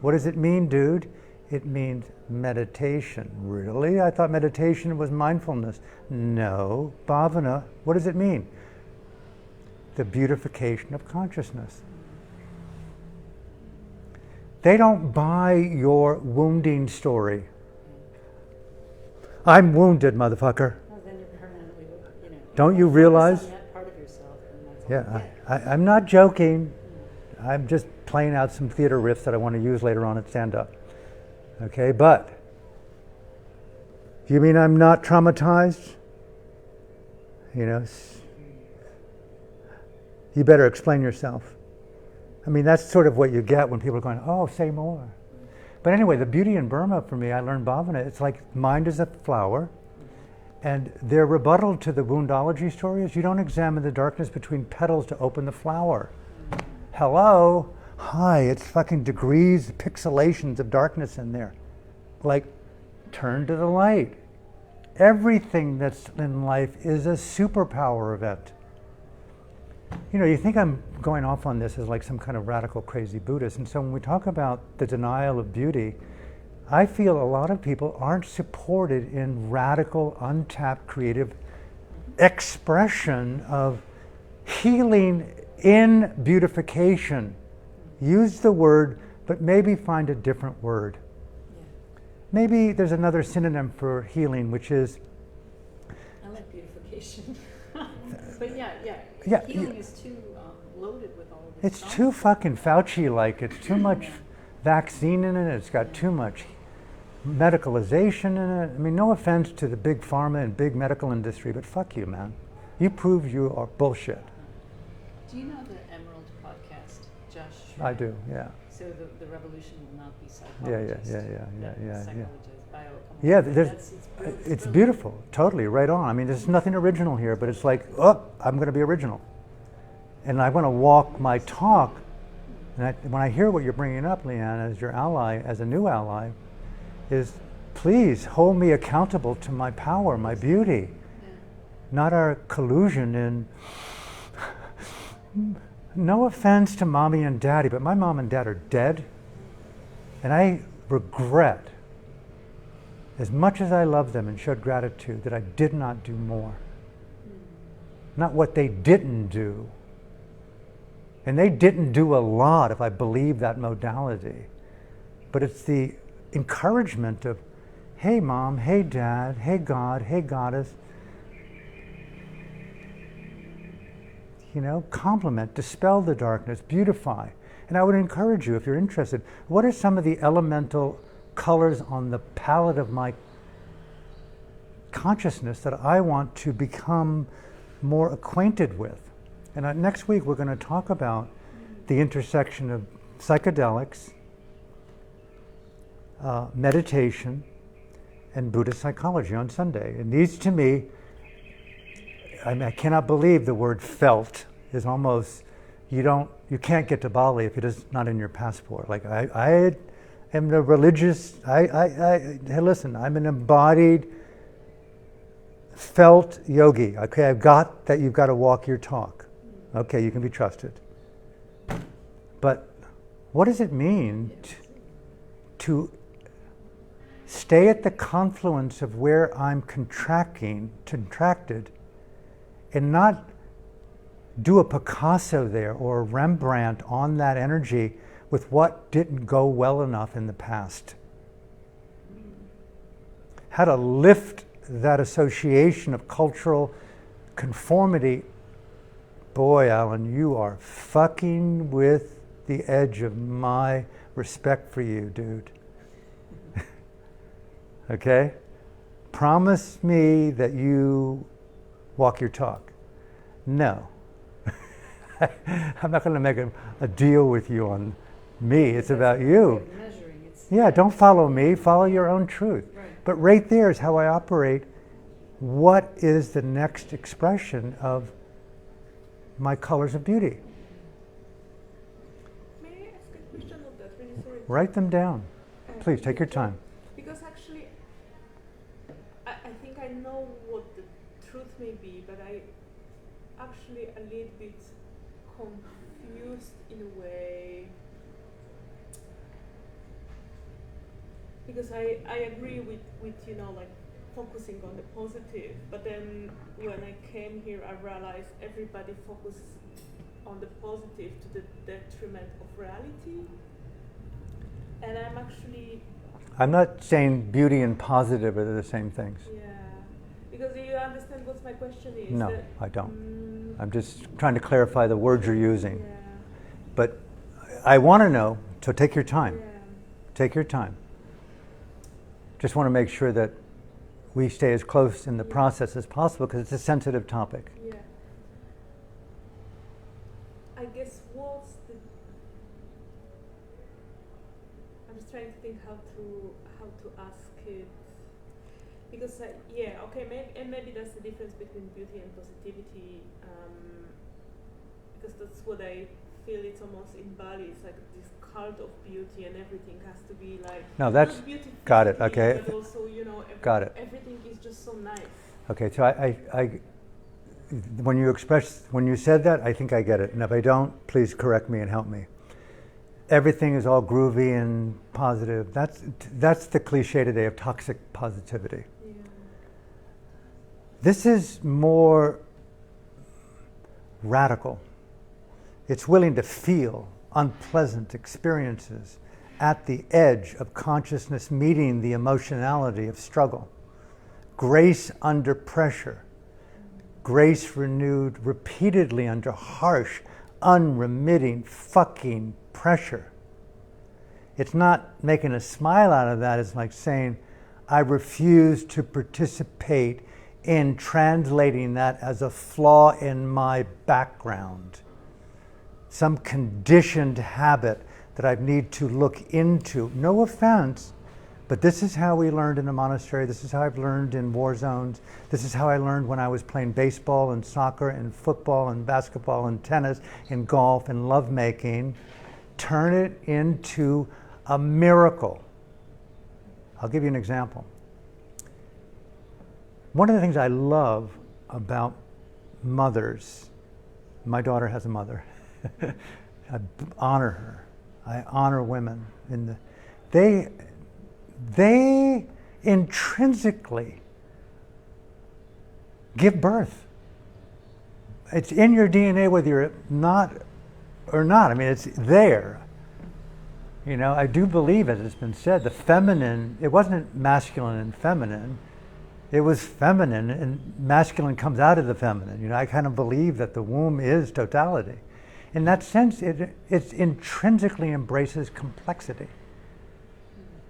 What does it mean, dude? It means meditation. Really? I thought meditation was mindfulness. No. Bhavana, what does it mean? The beautification of consciousness. They don't buy your wounding story. I'm wounded, motherfucker. Well, then you're permanently, Don't you focus realize? on that part of yourself, and that's all Yeah, you get. I'm not joking. I'm just playing out some theater riffs that I want to use later on at stand-up. Okay, but you mean I'm not traumatized? You know, you better explain yourself. I mean, that's sort of what you get when people are going, oh, say more. But anyway, the beauty in Burma for me, I learned bhavana, it's like mind is a flower. And their rebuttal to the woundology story is you don't examine the darkness between petals to open the flower. Hello? Hi, it's fucking degrees, pixelations of darkness in there. Like, turn to the light. Everything that's in life is a superpower event. You know, you think I'm going off on this as like some kind of radical crazy Buddhist. And so when we talk about the denial of beauty, I feel a lot of people aren't supported in radical, untapped, creative expression of healing in beautification. Use the word, but maybe find a different word. Yeah. Maybe there's another synonym for healing, which is I like beautification. But yeah, Yeah, healing is too loaded with all of this. it's too fucking Fauci-like. It's too much vaccine in it. It's got too much medicalization in it. I mean, no offense to the big pharma and big medical industry, but fuck you, man. You prove you are bullshit. Do you know the Emerald podcast, Josh? I do, yeah. So the revolution will not be Yeah. psychologist, Yeah, it's brilliant. beautiful, totally, right on. I mean, there's nothing original here, but it's like, oh, I'm going to be original. And I want to walk my talk. And when I hear what you're bringing up, Leanne, as your ally, as a new ally, is please hold me accountable to my power, my beauty, not our collusion in. No offense to mommy and daddy, but my mom and dad are dead. And I regret, as much as I love them and showed gratitude, that I did not do more. Not what they didn't do. And they didn't do a lot, if I believe that modality. But it's the encouragement of, hey mom, hey dad, hey God, hey goddess. You know, compliment, dispel the darkness, beautify. And I would encourage you, if you're interested, what are some of the elemental colors on the palette of my consciousness that I want to become more acquainted with? And next week we're going to talk about the intersection of psychedelics, meditation, and Buddhist psychology on Sunday. And these, to me, I mean, I cannot believe the word felt is almost, you can't get to Bali if it is not in your passport. Like I am a religious, hey, listen, I'm an embodied, felt yogi. Okay, I've got that you've got to walk your talk. Okay, you can be trusted. But what does it mean to stay at the confluence of where I'm contracted, and not do a Picasso there or a Rembrandt on that energy with what didn't go well enough in the past? How to lift that association of cultural conformity. Boy, Alan, you are fucking with the edge of my respect for you, dude. Okay? Promise me that you walk your talk. No. I'm not going to make a deal with you on me. It's about you. Yeah, don't follow me. Follow your own truth. Right. But right there is how I operate. What is the next expression of my colors of beauty? May I ask a question of that? Really sorry. Write them down. Please, take your time. Because actually, I think I know what the truth may be, but I actually a little bit confused in a way. Because I agree with like focusing on the positive, but then when I came here I realized everybody focuses on the positive to the detriment of reality. And I'm not saying beauty and positive are the same things. Yeah, because you understand what my question is? No, I don't. I'm just trying to clarify the words you're using. Yeah. But I want to know, so take your time. Yeah. Take your time. Just want to make sure that we stay as close in the process as possible because it's a sensitive topic. Yeah. I guess I'm just trying to think how to ask it, because maybe that's the difference between beauty and positivity, because that's what I feel. It's almost in Bali. It's like this cult of beauty, and everything has to be like. No, that's not beauty got it. physically, Okay. But also, Got it. Everything is just so nice. Okay, so I when you said that, I think I get it. And if I don't, please correct me and help me. Everything is all groovy and positive. That's the cliche today of toxic positivity. Yeah. This is more radical. It's willing to feel unpleasant experiences at the edge of consciousness, meeting the emotionality of struggle. Grace under pressure. Grace renewed repeatedly under harsh, unremitting fucking pressure. It's not making a smile out of that. It's like saying, I refuse to participate in translating that as a flaw in my background. Some conditioned habit that I need to look into. No offense, but this is how we learned in a monastery. This is how I've learned in war zones. This is how I learned when I was playing baseball and soccer and football and basketball and tennis and golf and lovemaking. Turn it into a miracle. I'll give you an example. One of the things I love about mothers, my daughter has a mother. I honor her. I honor women. They intrinsically give birth. It's in your DNA whether you're not or not. I mean, it's there. I do believe, as it's been said, the feminine, it wasn't masculine and feminine. It was feminine, and masculine comes out of the feminine. I kind of believe that the womb is totality. In that sense, it intrinsically embraces complexity.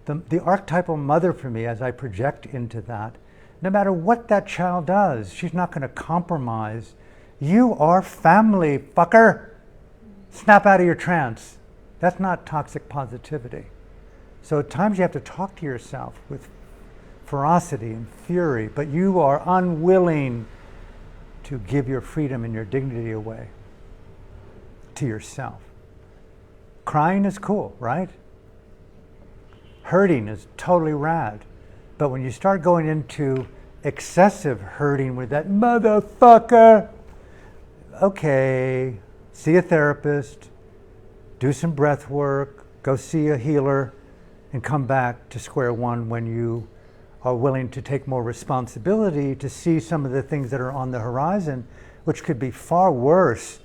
The archetypal mother for me, as I project into that, no matter what that child does, she's not going to compromise. You are family, fucker. Snap out of your trance. That's not toxic positivity. So at times you have to talk to yourself with ferocity and fury, but you are unwilling to give your freedom and your dignity away to yourself. Crying is cool, right? Hurting is totally rad. But when you start going into excessive hurting with that motherfucker, okay, see a therapist, do some breath work, go see a healer, and come back to square one when you are willing to take more responsibility to see some of the things that are on the horizon, which could be far worse,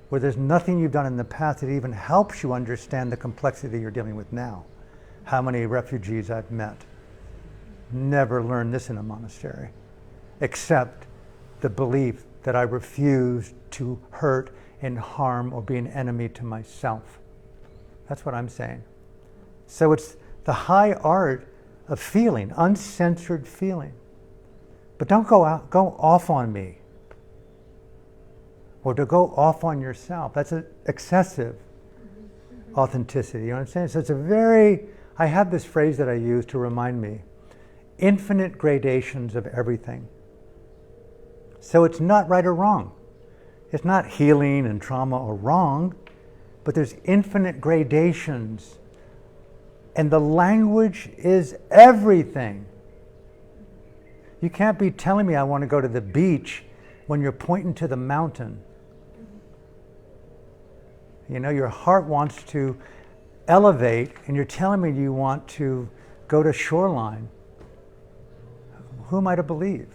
where there's nothing you've done in the past that even helps you understand the complexity you're dealing with now. How many refugees I've met never learned this in a monastery, except the belief that I refuse to hurt and harm or be an enemy to myself. That's what I'm saying. So it's the high art of feeling, uncensored feeling. But don't go off on me, or to go off on yourself. That's an excessive authenticity. You know what I'm saying? So it's I have this phrase that I use to remind me, infinite gradations of everything. So it's not right or wrong. It's not healing and trauma or wrong, but there's infinite gradations. And the language is everything. You can't be telling me I want to go to the beach when you're pointing to the mountain. You know, your heart wants to elevate, and you're telling me you want to go to shoreline. Who am I to believe?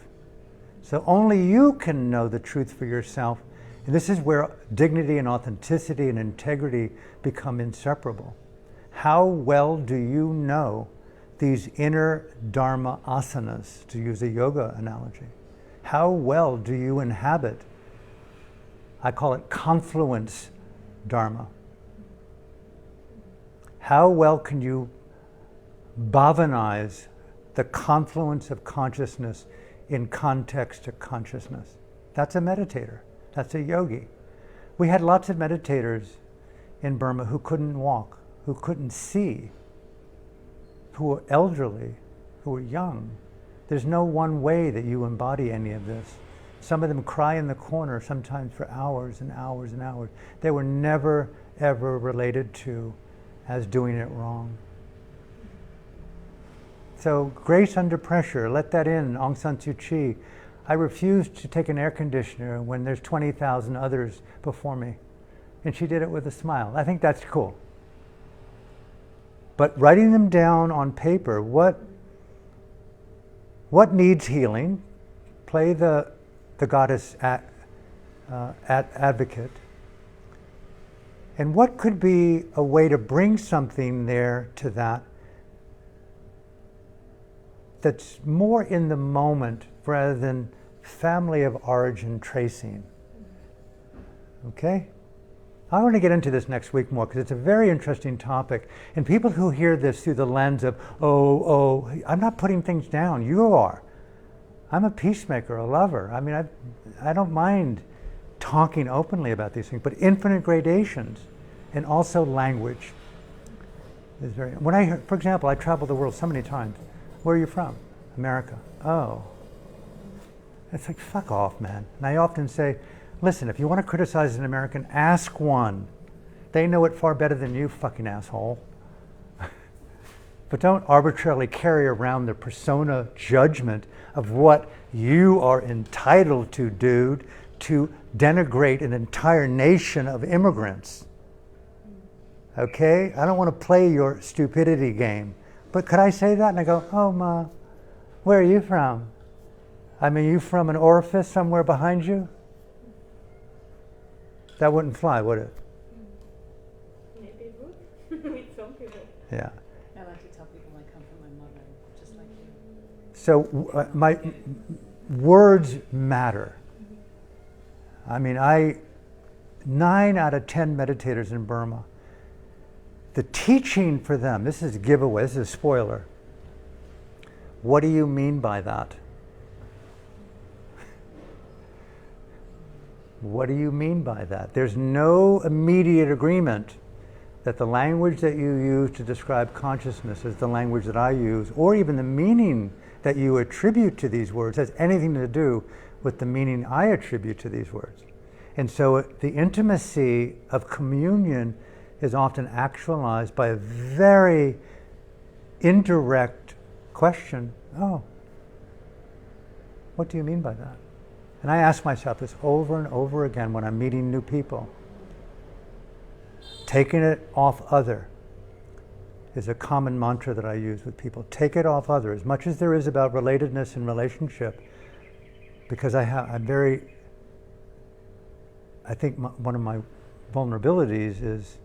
So only you can know the truth for yourself. And this is where dignity and authenticity and integrity become inseparable. How well do you know these inner Dharma asanas, to use a yoga analogy? How well do you inhabit, I call it confluence Dharma. How well can you bhavanize the confluence of consciousness in context to consciousness? That's a meditator. That's a yogi. We had lots of meditators in Burma who couldn't walk, who couldn't see, who were elderly, who were young. There's no one way that you embody any of this. Some of them cry in the corner sometimes for hours and hours and hours. They were never, ever related to as doing it wrong. So grace under pressure, let that in, Aung San Suu Kyi. I refuse to take an air conditioner when there's 20,000 others before me. And she did it with a smile. I think that's cool. But writing them down on paper, what needs healing? Play the goddess advocate. And what could be a way to bring something there to that's more in the moment rather than family of origin tracing? Okay? I want to get into this next week more because it's a very interesting topic. And people who hear this through the lens of, I'm not putting things down, you are. I'm a peacemaker, a lover. I mean, I don't mind talking openly about these things, but infinite gradations and also language is very. For example, I travel the world so many times. Where are you from? America. Oh. It's like, fuck off, man. And I often say, listen, if you want to criticize an American, ask one. They know it far better than you, fucking asshole. But don't arbitrarily carry around the persona judgment of what you are entitled to, dude, to denigrate an entire nation of immigrants. Okay? I don't want to play your stupidity game. But could I say that? And I go, oh, Ma, where are you from? I mean, you from an orifice somewhere behind you? That wouldn't fly, would it? Maybe it would, with some people. Yeah. I like to tell people I come from my mother, just like you. So my words matter. I mean, 9 out of 10 meditators in Burma, the teaching for them, this is a giveaway, this is a spoiler. What do you mean by that? What do you mean by that? There's no immediate agreement that the language that you use to describe consciousness is the language that I use, or even the meaning that you attribute to these words has anything to do with the meaning I attribute to these words. And so the intimacy of communion is often actualized by a very indirect question, oh, what do you mean by that? And I ask myself this over and over again when I'm meeting new people. Taking it off other is a common mantra that I use with people. Take it off other, as much as there is about relatedness and relationship, because I think one of my vulnerabilities is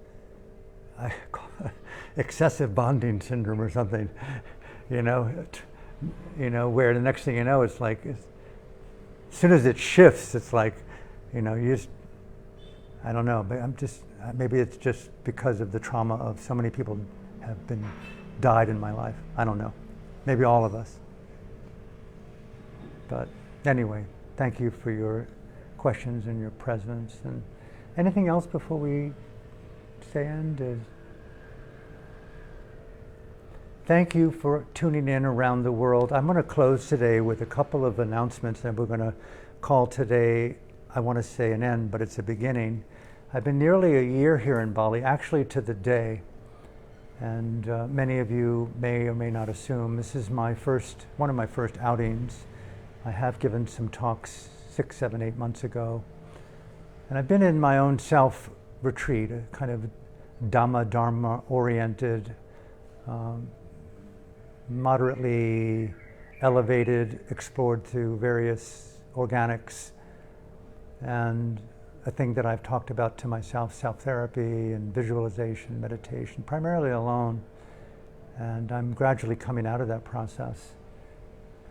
I call it excessive bonding syndrome or something, where the next thing you know, it's like, as soon as it shifts, it's like, you just, I don't know, but maybe it's just because of the trauma of so many people have died in my life. I don't know. Maybe all of us. But anyway, thank you for your questions and your presence. And anything else before we say end? Thank you for tuning in around the world. I'm going to close today with a couple of announcements, and we're going to call today, I want to say an end, but it's a beginning. I've been nearly a year here in Bali, actually to the day, and many of you may or may not assume this is one of my first outings. I have given some talks 6, 7, 8 months ago, and I've been in my own self-retreat, a kind of Dharma-oriented, moderately elevated, explored through various organics, and a thing that I've talked about to myself, self-therapy and visualization, meditation, primarily alone. And I'm gradually coming out of that process.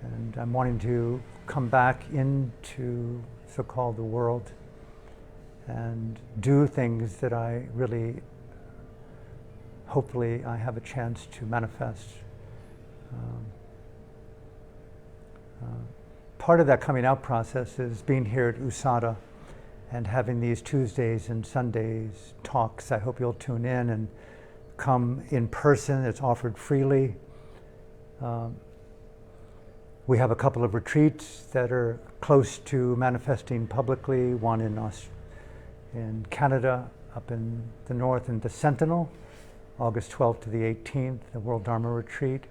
And I'm wanting to come back into so-called the world and do things that I really, hopefully, I have a chance to manifest. Part of that coming out process is being here at Uada and having these Tuesdays and Sundays talks. I hope you'll tune in and come in person. It's offered freely. We have a couple of retreats that are close to manifesting publicly, one in Canada, up in the north in the Sentinel, August 12th to the 18th, the World Dharma Retreat,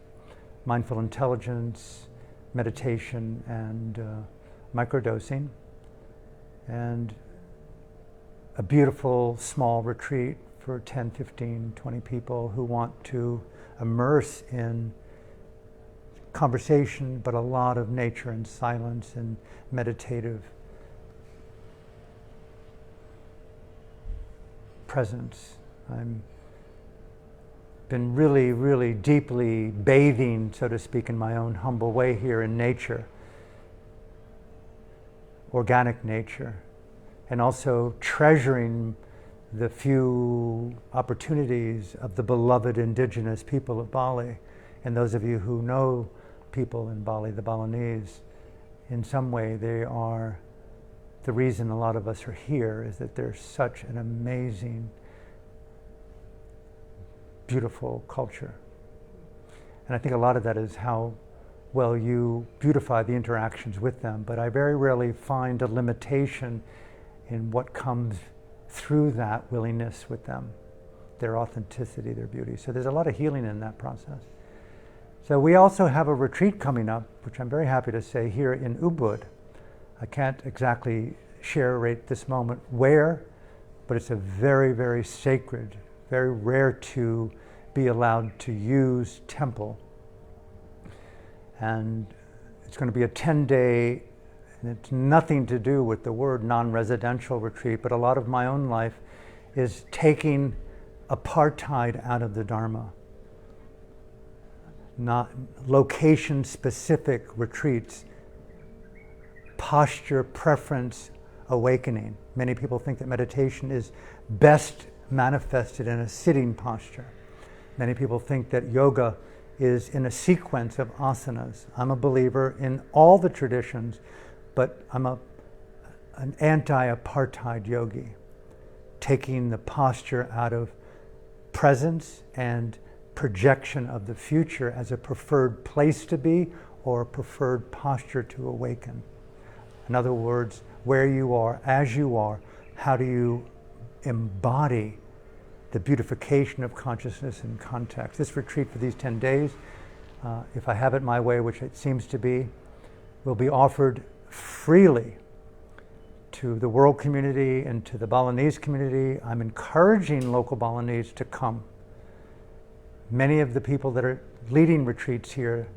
mindful intelligence, meditation, and microdosing. And a beautiful small retreat for 10, 15, 20 people who want to immerse in conversation, but a lot of nature and silence and meditative presence. I'm been really, really deeply bathing, so to speak, in my own humble way here in nature, organic nature, and also treasuring the few opportunities of the beloved indigenous people of Bali. And those of you who know people in Bali, the Balinese, in some way they are, the reason a lot of us are here is that they're such an amazing, beautiful culture. And I think a lot of that is how well you beautify the interactions with them, but I very rarely find a limitation in what comes through that willingness with them, their authenticity, their beauty. So there's a lot of healing in that process. So we also have a retreat coming up, which I'm very happy to say, here in Ubud. I can't exactly share right this moment where, but it's a very, very sacred, very rare to be allowed to use temple. And it's going to be a 10-day, and it's nothing to do with the word non-residential retreat, but a lot of my own life is taking apartheid out of the Dharma. Not location-specific retreats, posture, preference, awakening. Many people think that meditation is best manifested in a sitting posture. Many people think that yoga is in a sequence of asanas. I'm a believer in all the traditions, but I'm an anti-apartheid yogi, taking the posture out of presence and projection of the future as a preferred place to be or a preferred posture to awaken. In other words, where you are, as you are, how do you embody the beautification of consciousness and context. This retreat for these 10 days, if I have it my way, which it seems to be, will be offered freely to the world community and to the Balinese community. I'm encouraging local Balinese to come. Many of the people that are leading retreats here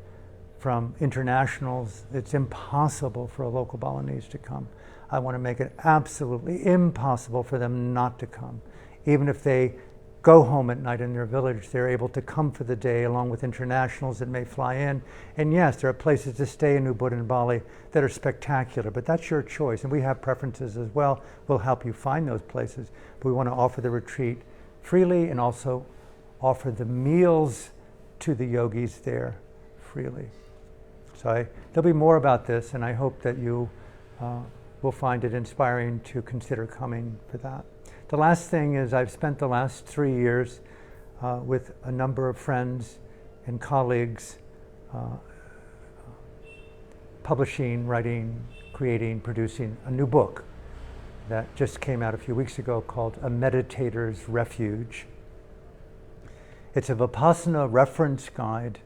from internationals, it's impossible for a local Balinese to come. I want to make it absolutely impossible for them not to come. Even if they go home at night in their village, they're able to come for the day along with internationals that may fly in. And yes, there are places to stay in Ubud and Bali that are spectacular, but that's your choice. And we have preferences as well. We'll help you find those places. But we want to offer the retreat freely and also offer the meals to the yogis there freely. So there'll be more about this, and I hope that you will find it inspiring to consider coming for that. The last thing is I've spent the last 3 years with a number of friends and colleagues publishing, writing, creating, producing a new book that just came out a few weeks ago called A Meditator's Refuge. It's a Vipassana reference guide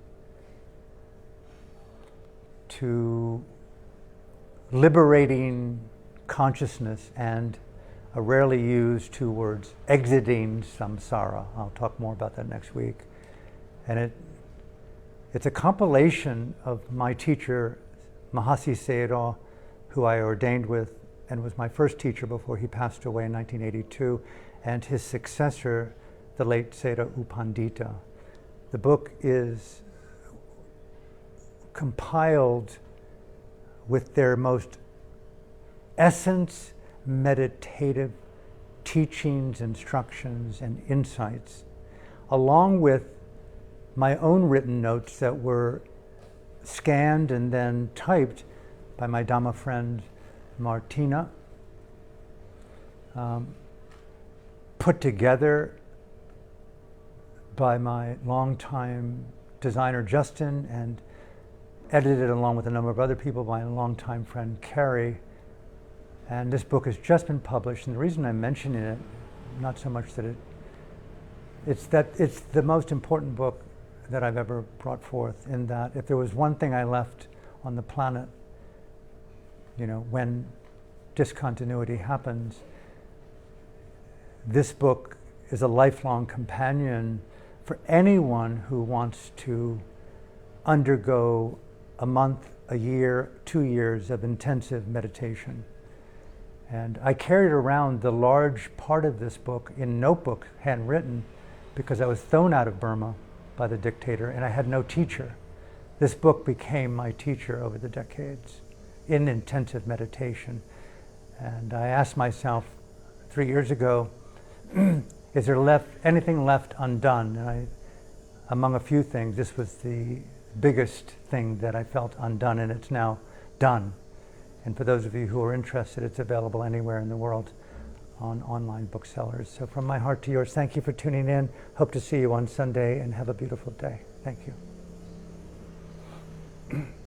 to liberating consciousness and a rarely used 2 words, exiting samsara. I'll talk more about that next week. And it's a compilation of my teacher, Mahasi Sayadaw, who I ordained with and was my first teacher before he passed away in 1982, and his successor, the late Sayadaw U Pandita. The book is compiled with their most essence meditative teachings, instructions, and insights, along with my own written notes that were scanned and then typed by my Dhamma friend Martina, put together by my longtime designer Justin, and edited along with a number of other people by a longtime friend Carrie. And this book has just been published, and the reason I'm mentioning it, not so much that it's the most important book that I've ever brought forth, in that if there was one thing I left on the planet, when discontinuity happens, this book is a lifelong companion for anyone who wants to undergo a month, a year, 2 years of intensive meditation. And I carried around the large part of this book in notebook, handwritten, because I was thrown out of Burma by the dictator and I had no teacher. This book became my teacher over the decades in intensive meditation. And I asked myself 3 years ago, is there anything left undone? And among a few things, this was the biggest thing that I felt undone, and it's now done. And for those of you who are interested, it's available anywhere in the world on online booksellers. So from my heart to yours, thank you for tuning in. Hope to see you on Sunday, and have a beautiful day. Thank you.